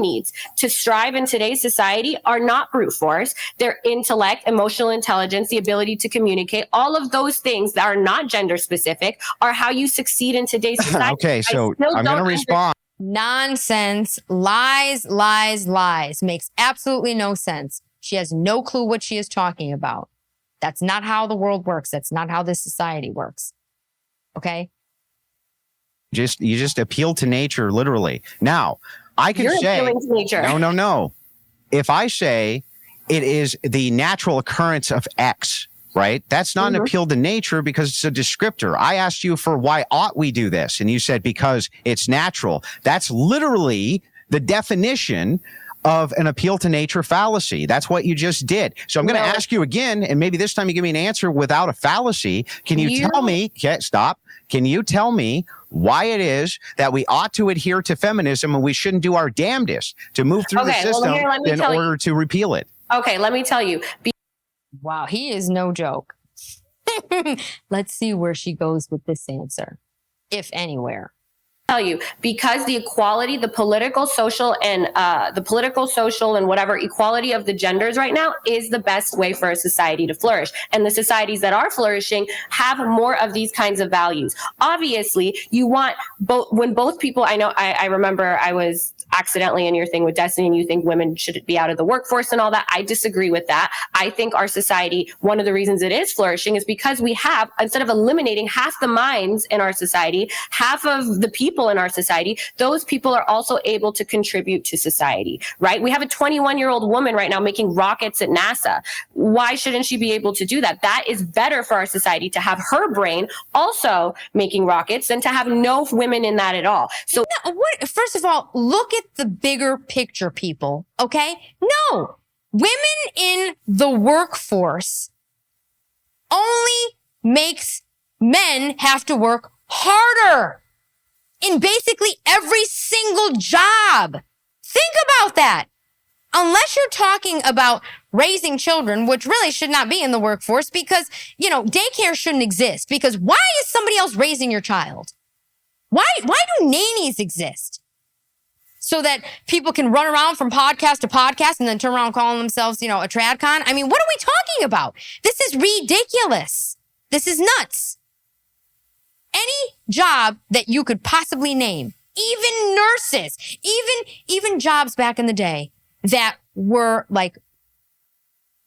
Speaker 3: needs to strive in today's society are not brute force. Their intellect, emotional intelligence, the ability to communicate, all of those things that are not gender specific are how you succeed in today's society.
Speaker 1: Okay, so I'm going to respond.
Speaker 2: Nonsense, lies, lies, lies. Makes absolutely no sense. She has no clue what she is talking about. That's not how the world works. That's not how this society works. Okay?
Speaker 1: You just appeal to nature, literally. Now, I can say,
Speaker 3: appealing to nature.
Speaker 1: No. If I say it is the natural occurrence of X, right? That's not an appeal to nature because it's a descriptor. I asked you for why ought we do this, and you said because it's natural. That's literally the definition of an appeal to nature fallacy. That's what you just did. So I'm going to ask you again, and maybe this time you give me an answer without a fallacy. Can you tell me? Okay, stop. Can you tell me why it is that we ought to adhere to feminism and we shouldn't do our damnedest to move through the system in order to repeal it?
Speaker 3: Okay, let me tell you.
Speaker 2: Wow, he is no joke. Let's see where she goes with this answer, if anywhere.
Speaker 3: Tell you, because the equality, the political, social, and whatever equality of the genders right now is the best way for a society to flourish. And the societies that are flourishing have more of these kinds of values. Obviously, you want both people, I remember I was accidentally in your thing with Destiny and you think women should be out of the workforce and all that. I disagree with that. I think our society, one of the reasons it is flourishing is because we have, instead of eliminating half the minds in our society, half of the people in our society, those people are also able to contribute to society, right? We have a 21-year-old woman right now making rockets at NASA. Why shouldn't she be able to do that? That is better for our society to have her brain also making rockets than to have no women in that at all. So
Speaker 2: first of all, look at the bigger picture, people, okay? No, women in the workforce only makes men have to work harder in basically every single job. Think about that. Unless you're talking about raising children, which really should not be in the workforce because, daycare shouldn't exist. Because why is somebody else raising your child? Why do nannies exist? So that people can run around from podcast to podcast and then turn around calling themselves, a Tradcon? I mean, what are we talking about? This is ridiculous. This is nuts. Any job that you could possibly name, even nurses, even jobs back in the day that were like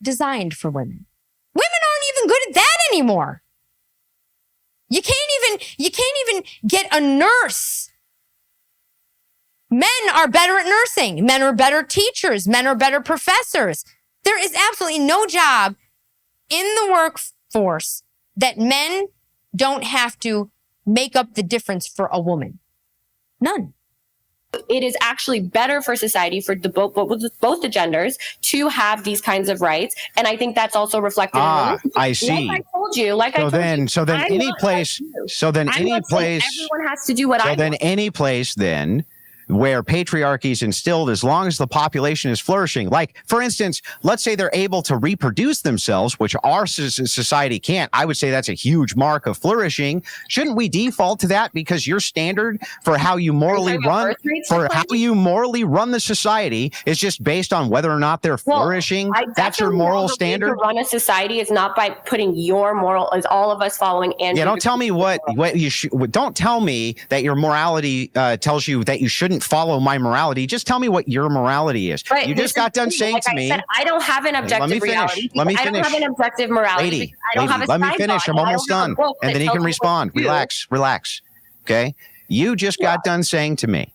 Speaker 2: designed for women. Women aren't even good at that anymore. You can't even get a nurse. Men are better at nursing. Men are better teachers. Men are better professors. There is absolutely no job in the workforce that men don't have to make up the difference for a woman. None.
Speaker 3: It is actually better for society for both the genders to have these kinds of rights, and I think that's also reflected.
Speaker 1: I see.
Speaker 3: Like I told you.
Speaker 1: Everyone
Speaker 3: has to do what I.
Speaker 1: So then, any place then where patriarchy is instilled, as long as the population is flourishing. Like, for instance, let's say they're able to reproduce themselves, which our society can't. I would say that's a huge mark of flourishing. Shouldn't we default to that because your standard for how you morally run, the society is just based on whether or not they're flourishing? That's your moral standard.
Speaker 3: To run a society is not by putting your moral, is all of us following. And
Speaker 1: don't tell me what you should. Don't tell me that your morality tells you that you shouldn't follow my morality. Just tell me what your morality is.
Speaker 3: Right.
Speaker 1: You just got done saying to me,
Speaker 3: I don't have an objective reality.
Speaker 1: Let me finish.
Speaker 3: I don't have an objective morality.
Speaker 1: Let me finish. I'm almost done. And then you can respond. Relax. Okay. You just got done saying to me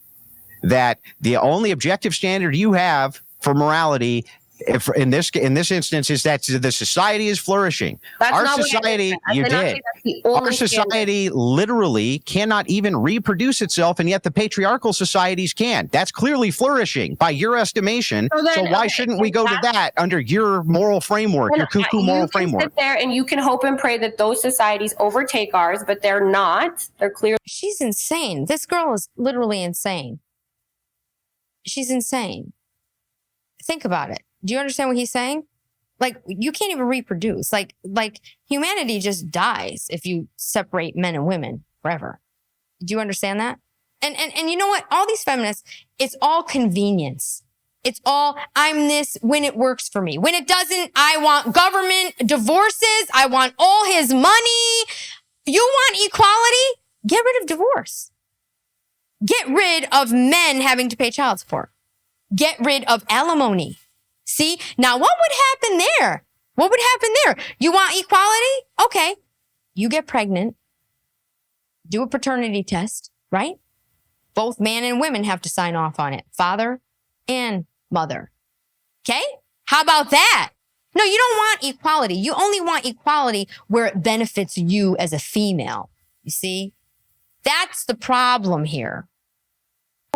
Speaker 1: that the only objective standard you have for morality if in this instance is that the society is flourishing.
Speaker 3: That's
Speaker 1: Our
Speaker 3: not what I
Speaker 1: society,
Speaker 3: said. I
Speaker 1: you
Speaker 3: did not say
Speaker 1: did.
Speaker 3: that's the only
Speaker 1: Our society literally cannot even reproduce itself, and yet the patriarchal societies can. That's clearly flourishing by your estimation. So why shouldn't we go to that under your moral framework, your cuckoo moral framework?
Speaker 3: You can sit there and you can hope and pray that those societies overtake ours, but they're not. They're clearly.
Speaker 2: She's insane. This girl is literally insane. She's insane. Think about it. Do you understand what he's saying? Like, you can't even reproduce. Like humanity just dies if you separate men and women forever. Do you understand that? And you know what? All these feminists, it's all convenience. It's all, I'm this when it works for me. When it doesn't, I want government divorces. I want all his money. You want equality? Get rid of divorce. Get rid of men having to pay child support. Get rid of alimony. See, now what would happen there? What would happen there? You want equality? Okay. You get pregnant. Do a paternity test, right? Both man and women have to sign off on it. Father and mother. Okay? How about that? No, you don't want equality. You only want equality where it benefits you as a female. You see? That's the problem here.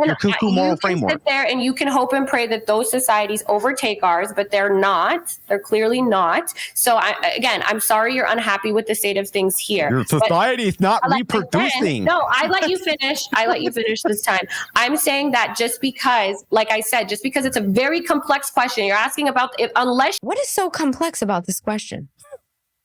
Speaker 1: Your cuckoo moral framework.
Speaker 3: Sit there and you can hope and pray that those societies overtake ours, but they're not. They're clearly not. So I'm sorry you're unhappy with the state of things here.
Speaker 1: Your society is not reproducing.
Speaker 3: No, I let you finish. I let you finish this time. I'm saying that just because, like I said, just because it's a very complex question, you're asking about it, unless
Speaker 2: what is so complex about this question?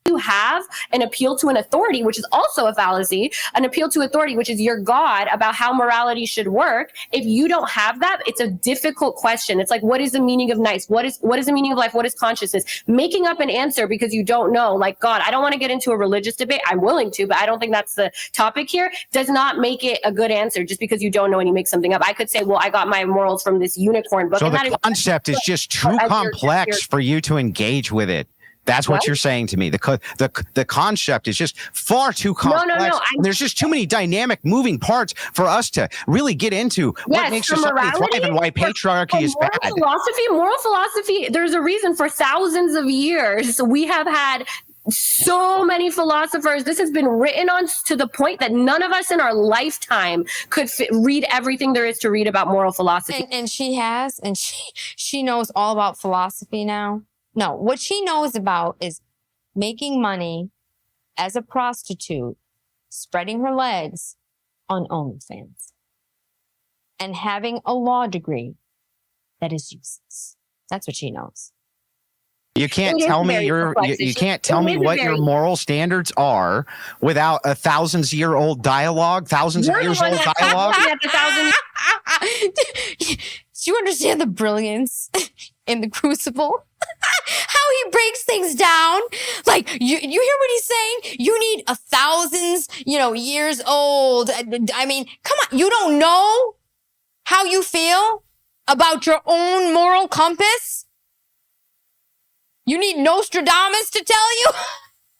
Speaker 3: You have an appeal to an authority, which is also a fallacy, an appeal to authority, which is your God about how morality should work. If you don't have that, it's a difficult question. It's like, what is the meaning of nice? What is the meaning of life? What is consciousness? Making up an answer because you don't know, like, God, I don't want to get into a religious debate. I'm willing to, but I don't think that's the topic here. Does not make it a good answer just because you don't know and you make something up. I could say, well, I got my morals from this unicorn book.
Speaker 1: So the concept is just too complex for you to engage with it. That's what you're saying to me. The concept is just far too complex. No. There's just too many dynamic moving parts for us to really get into what makes society thrive and why patriarchy is bad.
Speaker 3: Moral philosophy, there's a reason for thousands of years we have had so many philosophers. This has been written on to the point that none of us in our lifetime could read everything there is to read about moral philosophy.
Speaker 2: And she has, and she knows all about philosophy now. No, what she knows about is making money as a prostitute, spreading her legs on OnlyFans, and having a law degree that is useless. That's what she knows.
Speaker 1: You can't tell me you can't tell me what your moral standards are without a thousands-year-old dialogue. Thousands of years old dialogue.
Speaker 2: Do you understand the brilliance in the Crucible? How he breaks things down. Like, you hear what he's saying? You need 1,000s, years old. I mean, come on. You don't know how you feel about your own moral compass? You need Nostradamus to tell you?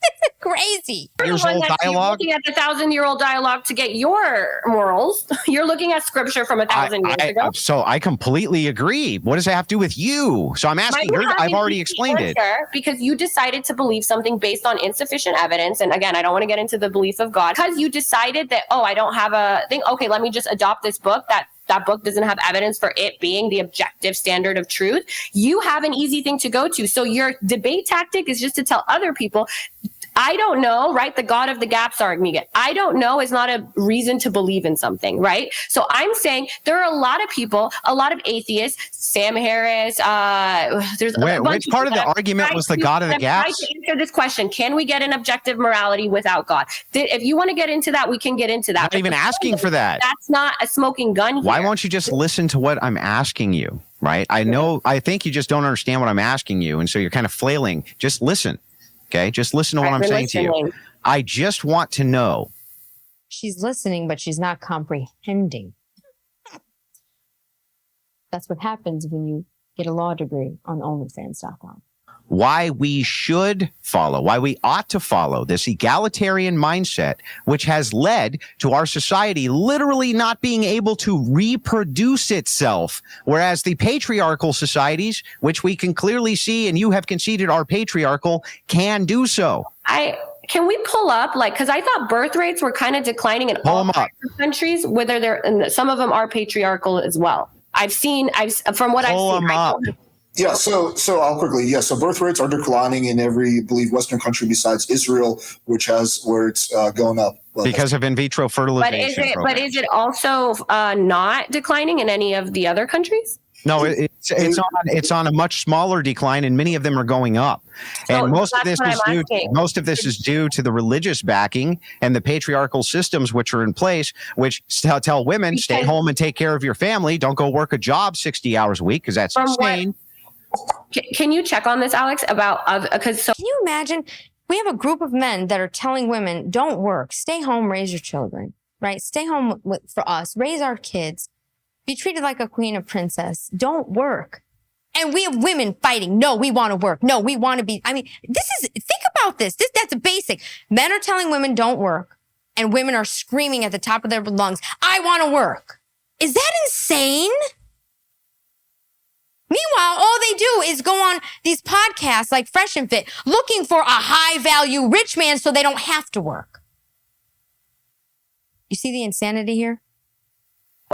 Speaker 2: It's crazy.
Speaker 1: Years old dialogue.
Speaker 3: You're looking at the 1,000-year-old dialogue to get your morals. You're looking at scripture from 1,000 years ago.
Speaker 1: So I completely agree. What does it have to do with you? So I'm asking. I've already explained it.
Speaker 3: Because you decided to believe something based on insufficient evidence. And again, I don't want to get into the belief of God. Because you decided that, I don't have a thing. Okay, let me just adopt this book that book doesn't have evidence for it being the objective standard of truth. You have an easy thing to go to. So your debate tactic is just to tell other people, I don't know, right? The God of the gaps argument. I don't know is not a reason to believe in something, right? So I'm saying there are a lot of people, a lot of atheists, Sam Harris, there's
Speaker 1: which part of the argument was the God of the gaps?
Speaker 3: To answer this question, can we get an objective morality without God? If you want to get into that, we can get into that.
Speaker 1: I'm not even asking for that.
Speaker 3: That's not a smoking gun here.
Speaker 1: Why won't you just listen to what I'm asking you, right? I think you just don't understand what I'm asking you, and so you're kind of flailing. Just listen. Okay, just listen to what I'm saying to you. I just want to know.
Speaker 2: She's listening, but she's not comprehending. That's what happens when you get a law degree on OnlyFans.com.
Speaker 1: why we should follow, why we ought to follow this egalitarian mindset, which has led to our society literally not being able to reproduce itself, whereas the patriarchal societies, which we can clearly see and you have conceded are patriarchal, can do so.
Speaker 3: Can we pull up, like, because I thought birth rates were kind of declining in all kinds of countries, whether and some of them are patriarchal as well. From what I've seen.
Speaker 4: Yeah, so I'll quickly, so birth rates are declining in every, I believe, Western country besides Israel, where it's going up. Well,
Speaker 1: because of in vitro fertilization.
Speaker 3: But is it also not declining in any of the other countries?
Speaker 1: No, it's on a much smaller decline, and many of them are going up. And most of this is due to the religious backing and the patriarchal systems which are in place, which tell women stay home and take care of your family. Don't go work a job 60 hours a week because that's insane.
Speaker 3: Can you check on this, Alex? Can
Speaker 2: you imagine? We have a group of men that are telling women, "Don't work, stay home, raise your children." Right? Stay home for us, raise our kids. Be treated like a queen or princess. Don't work. And we have women fighting. No, we want to work. No, we want to be. I mean, think about this. That's a basic. Men are telling women don't work. And women are screaming at the top of their lungs, I want to work. Is that insane? Meanwhile, all they do is go on these podcasts like Fresh and Fit, looking for a high value rich man so they don't have to work. You see the insanity here?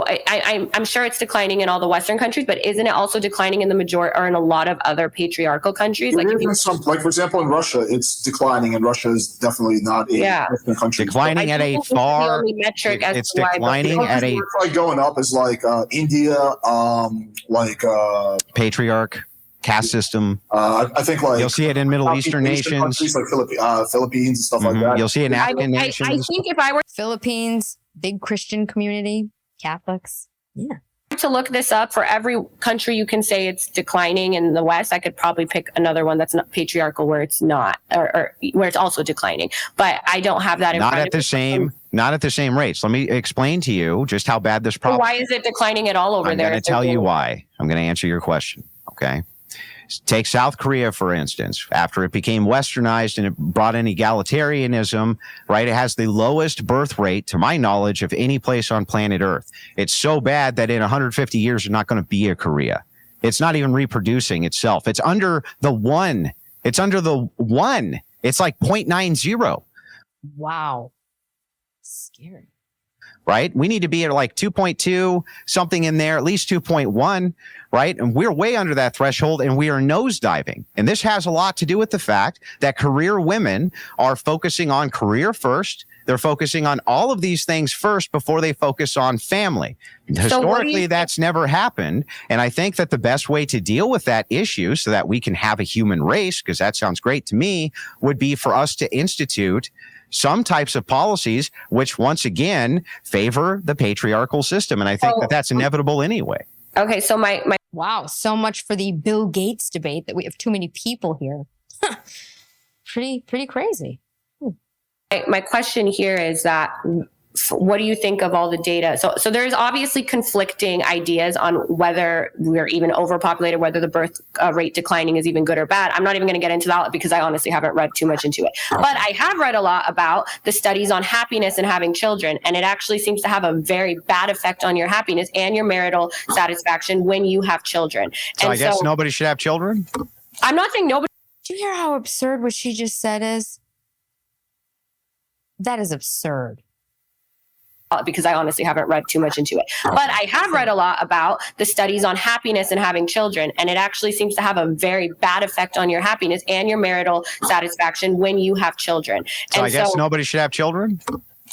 Speaker 3: I'm sure it's declining in all the Western countries, but isn't it also declining in the majority or in a lot of other patriarchal countries?
Speaker 4: Like for example, in Russia, it's declining, and Russia is definitely not a Western country.
Speaker 1: Declining at a far.
Speaker 4: It's declining at a. Like going up is like India,
Speaker 1: patriarch. Caste system.
Speaker 4: I think like
Speaker 1: you'll see it in Middle Eastern nations,
Speaker 4: like Philippines and stuff like that.
Speaker 1: You'll see it in African nations.
Speaker 3: I think if I were
Speaker 2: Philippines, big Christian community. Catholics. Yeah.
Speaker 3: To look this up, for every country you can say it's declining in the West, I could probably pick another one that's not patriarchal where it's not, or where it's also declining. But I don't have that in front of me.
Speaker 1: Not at the same rates. Let me explain to you just how bad this problem.
Speaker 3: Why is it declining at all over there?
Speaker 1: I'm going to tell you why. I'm going to answer your question. Okay. Take South Korea, for instance. After it became westernized and it brought in egalitarianism, right? It has the lowest birth rate, to my knowledge, of any place on planet Earth. It's so bad that in 150 years, there's not going to be a Korea. It's not even reproducing itself. It's under the 1. It's under the 1. It's like 0.90.
Speaker 2: Wow. Scary.
Speaker 1: Right? We need to be at like 2.2, something in there, at least 2.1, right? And we're way under that threshold and we are nosediving. And this has a lot to do with the fact that career women are focusing on career first. They're focusing on all of these things first before they focus on family. Historically, that's never happened. And I think that the best way to deal with that issue so that we can have a human race, because that sounds great to me, would be for us to institute some types of policies which, once again, favor the patriarchal system. And I think that that's inevitable anyway.
Speaker 3: Okay, so my
Speaker 2: wow, so much for the Bill Gates debate that we have too many people here. Pretty crazy.
Speaker 3: My question here is that what do you think of all the data? So there's obviously conflicting ideas on whether we're even overpopulated, whether the birth rate declining is even good or bad. I'm not even going to get into that because I honestly haven't read too much into it. But I have read a lot about the studies on happiness and having children, and it actually seems to have a very bad effect on your happiness and your marital satisfaction when you have children.
Speaker 1: So I guess nobody should have children?
Speaker 3: I'm not saying nobody.
Speaker 2: Do you hear how absurd what she just said is? That is absurd.
Speaker 3: Because I honestly haven't read too much into it. But I have read a lot about the studies on happiness and having children, and it actually seems to have a very bad effect on your happiness and your marital satisfaction when you have children.
Speaker 1: So I guess nobody should have children?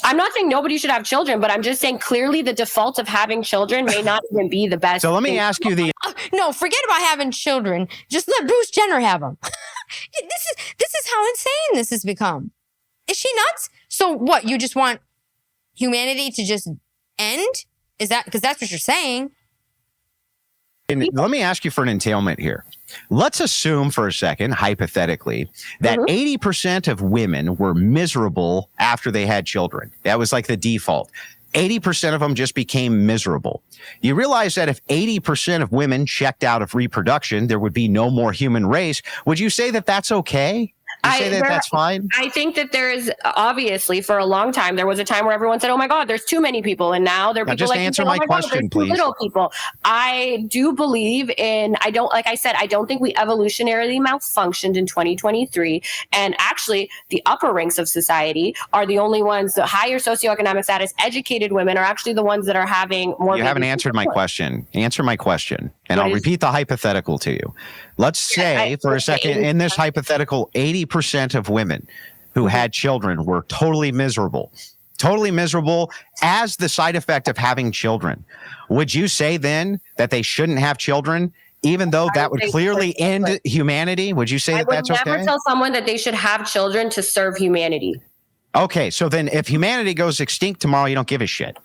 Speaker 3: I'm not saying nobody should have children, but I'm just saying clearly the default of having children may not even be the best.
Speaker 1: So let me ask you
Speaker 2: no, forget about having children. Just let Bruce Jenner have them. This is how insane this has become. Is she nuts? So what, you just want humanity to just end? Is that because that's what you're saying?
Speaker 1: And let me ask you for an entailment here. Let's assume for a second, hypothetically, that 80% of women were miserable after they had children. That was like the default. 80% of them just became miserable. You realize that if 80% of women checked out of reproduction, there would be no more human race. Would you say that that's okay? You say that that's fine?
Speaker 3: I think that there is, obviously, for a long time, there was a time where everyone said, oh my God, there's too many people. And now there are people
Speaker 1: just
Speaker 3: like,
Speaker 1: answer my question,
Speaker 3: God, please. Too little people. I do believe in, like I said, I don't think we evolutionarily malfunctioned in 2023. And actually, the upper ranks of society are the only ones, the higher socioeconomic status, educated women are actually the ones that are having more.
Speaker 1: You haven't answered my question. Answer my question. And I'll repeat the hypothetical to you. Let's say for a second, in this hypothetical, 80% of women who had children were totally miserable as the side effect of having children. Would you say then that they shouldn't have children, even though that would clearly end humanity? Would you say that that's okay? I would
Speaker 3: never tell someone that they should have children to serve humanity.
Speaker 1: Okay, so then if humanity goes extinct tomorrow, you don't give a shit.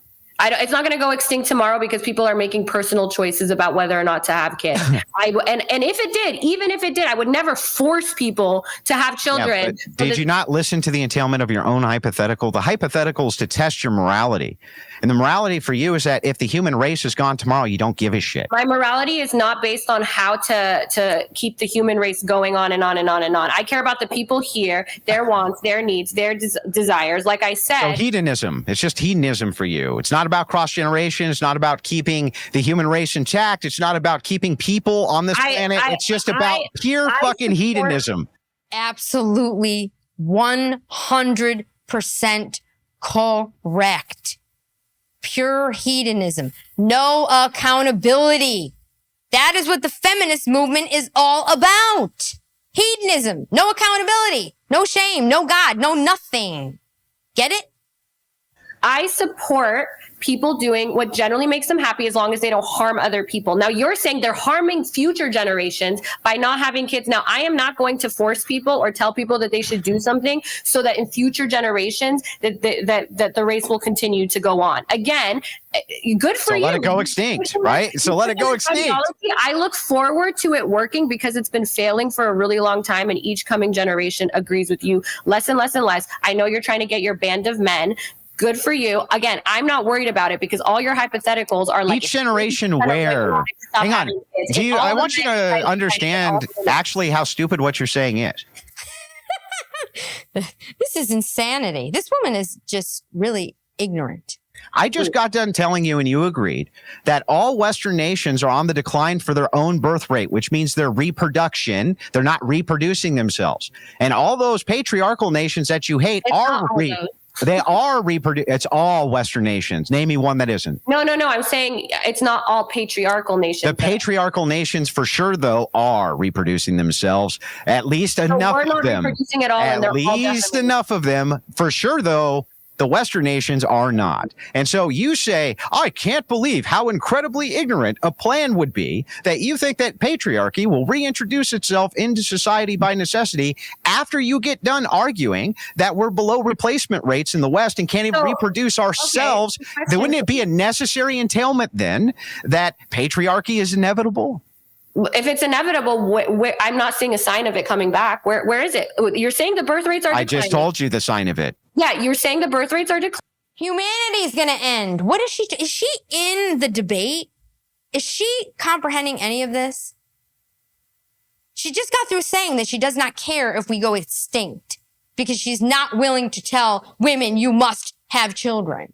Speaker 3: It's not going to go extinct tomorrow because people are making personal choices about whether or not to have kids. And if it did, even if it did, I would never force people to have children.
Speaker 1: Yeah, did you not listen to the entailment of your own hypothetical? The hypothetical is to test your morality. And the morality for you is that if the human race is gone tomorrow, you don't give a shit.
Speaker 3: My morality is not based on how to keep the human race going on and on and on and on. I care about the people here, their wants, their needs, their desires. Like I said.
Speaker 1: So hedonism. It's just hedonism for you. It's not about cross-generation. It's not about keeping the human race intact. It's not about keeping people on this planet. It's just about pure fucking hedonism.
Speaker 2: Absolutely 100% correct. Pure hedonism. No accountability. That is what the feminist movement is all about. Hedonism. No accountability. No shame. No God. No nothing. Get it?
Speaker 3: I support people doing what generally makes them happy as long as they don't harm other people. Now, you're saying they're harming future generations by not having kids. Now, I am not going to force people or tell people that they should do something so that in future generations that the race will continue to go on. Again, good for you.
Speaker 1: So let it go extinct, right? So let it go extinct.
Speaker 3: I look forward to it working because it's been failing for a really long time, and each coming generation agrees with you less and less and less. I know you're trying to get your band of men. Good for you. Again, I'm not worried about it because all your hypotheticals are like
Speaker 1: each generation where. Hang on. I want you to understand actually how stupid what you're saying is.
Speaker 2: This is insanity. This woman is just really ignorant.
Speaker 1: I just got done telling you, and you agreed, that all Western nations are on the decline for their own birth rate, which means their reproduction. They're not reproducing themselves. And all those patriarchal nations that you hate they are reproducing. It's all Western nations. Name me one that isn't.
Speaker 3: No. I'm saying it's not all patriarchal nations.
Speaker 1: The patriarchal nations, for sure, though, are reproducing themselves. At least enough of them. We're not
Speaker 3: reproducing at all.
Speaker 1: At least enough of them, for sure, though. The Western nations are not. And so you say, I can't believe how incredibly ignorant a plan would be that you think that patriarchy will reintroduce itself into society by necessity after you get done arguing that we're below replacement rates in the West and can't even reproduce ourselves. Okay. Then wouldn't it be a necessary entailment then that patriarchy is inevitable?
Speaker 3: If it's inevitable, I'm not seeing a sign of it coming back. Where is it? You're saying the birth rates are declining.
Speaker 1: I just told you the sign of it.
Speaker 3: Yeah, you're saying the birth rates are declining.
Speaker 2: Humanity's going to end. What is she? Is she in the debate? Is she comprehending any of this? She just got through saying that she does not care if we go extinct because she's not willing to tell women you must have children.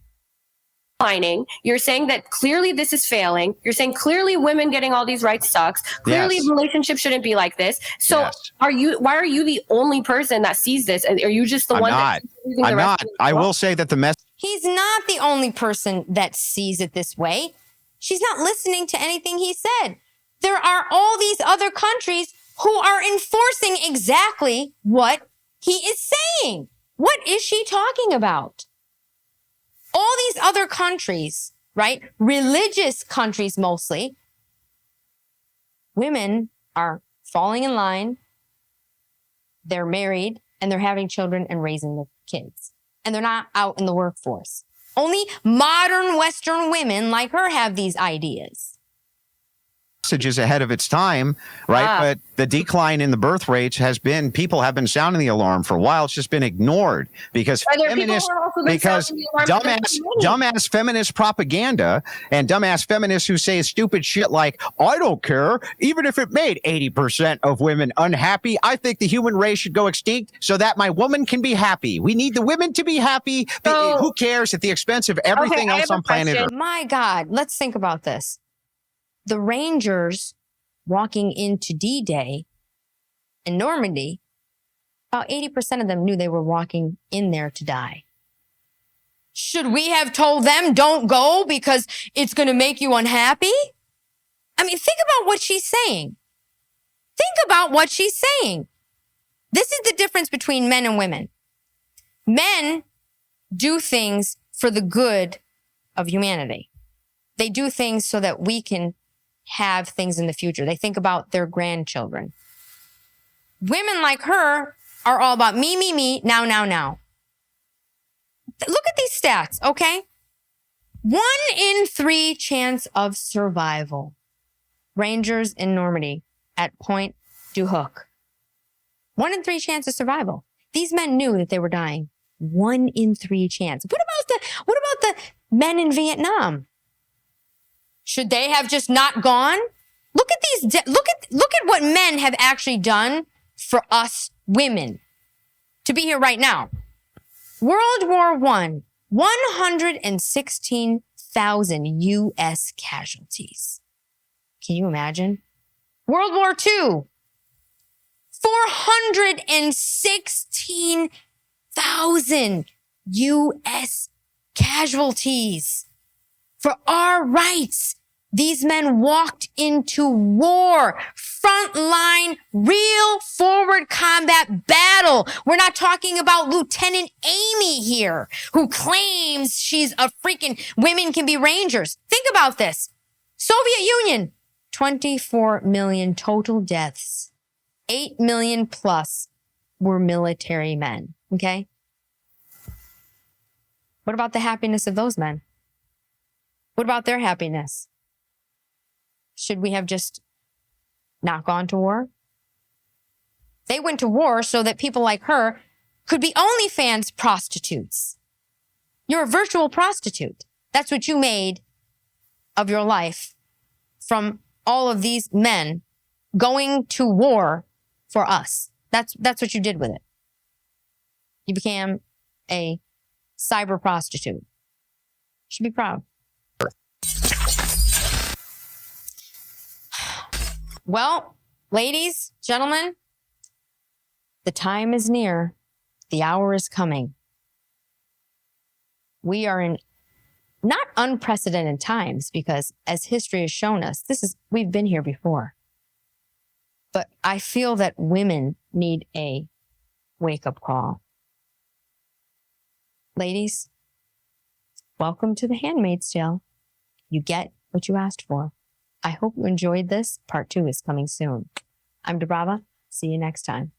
Speaker 3: You're saying that clearly this is failing. You're saying clearly women getting all these rights sucks. Clearly relationships shouldn't be like this. So why are you the only person that sees this? Are you just the one that's using the rest of the
Speaker 1: I will say that
Speaker 2: he's not the only person that sees it this way. She's not listening to anything he said. There are all these other countries who are enforcing exactly what he is saying. What is she talking about? All these other countries, right? Religious countries mostly. Women are falling in line. They're married and they're having children and raising the kids. And they're not out in the workforce. Only modern Western women like her have these ideas.
Speaker 1: message is ahead of its time, right? But the decline in the birth rates has been, people have been sounding the alarm for a while. It's just been ignored because dumbass feminist propaganda and dumbass feminists who say stupid shit like, I don't care, even if it made 80% of women unhappy, I think the human race should go extinct so that my woman can be happy. We need the women to be happy. Who cares at the expense of everything else on planet Earth?
Speaker 2: My God, let's think about this. The Rangers walking into D-Day in Normandy, about 80% of them knew they were walking in there to die. Should we have told them don't go because it's going to make you unhappy? I mean, think about what she's saying. Think about what she's saying. This is the difference between men and women. Men do things for the good of humanity. They do things so that we can have things in the future. They think about their grandchildren. Women like her are all about me, now. Look at these stats, okay? 1 in 3 chance of survival. Rangers in Normandy at Point du Hoc. 1 in 3 chance of survival. These men knew that they were dying. 1 in 3 chance. What about the men in Vietnam? Should they have just not gone? Look at these. Look at what men have actually done for us women to be here right now. World War I, 116,000 U.S. casualties. Can you imagine? World War II, 416,000 U.S. casualties. For our rights, these men walked into war, frontline, real forward combat battle. We're not talking about Lieutenant Amy here, who claims she's a freaking women can be rangers. Think about this. Soviet Union, 24 million total deaths. 8 million plus were military men. Okay? What about the happiness of those men? What about their happiness? Should we have just not gone to war? They went to war so that people like her could be OnlyFans prostitutes. You're a virtual prostitute. That's what you made of your life from all of these men going to war for us. That's what you did with it. You became a cyber prostitute. You should be proud. Well, ladies, gentlemen, the time is near. The hour is coming. We are in not unprecedented times because, as history has shown us, we've been here before. But I feel that women need a wake-up call. Ladies, welcome to The Handmaid's Tale. You get what you asked for. I hope you enjoyed this. Part 2 is coming soon. I'm DiBrava. See you next time.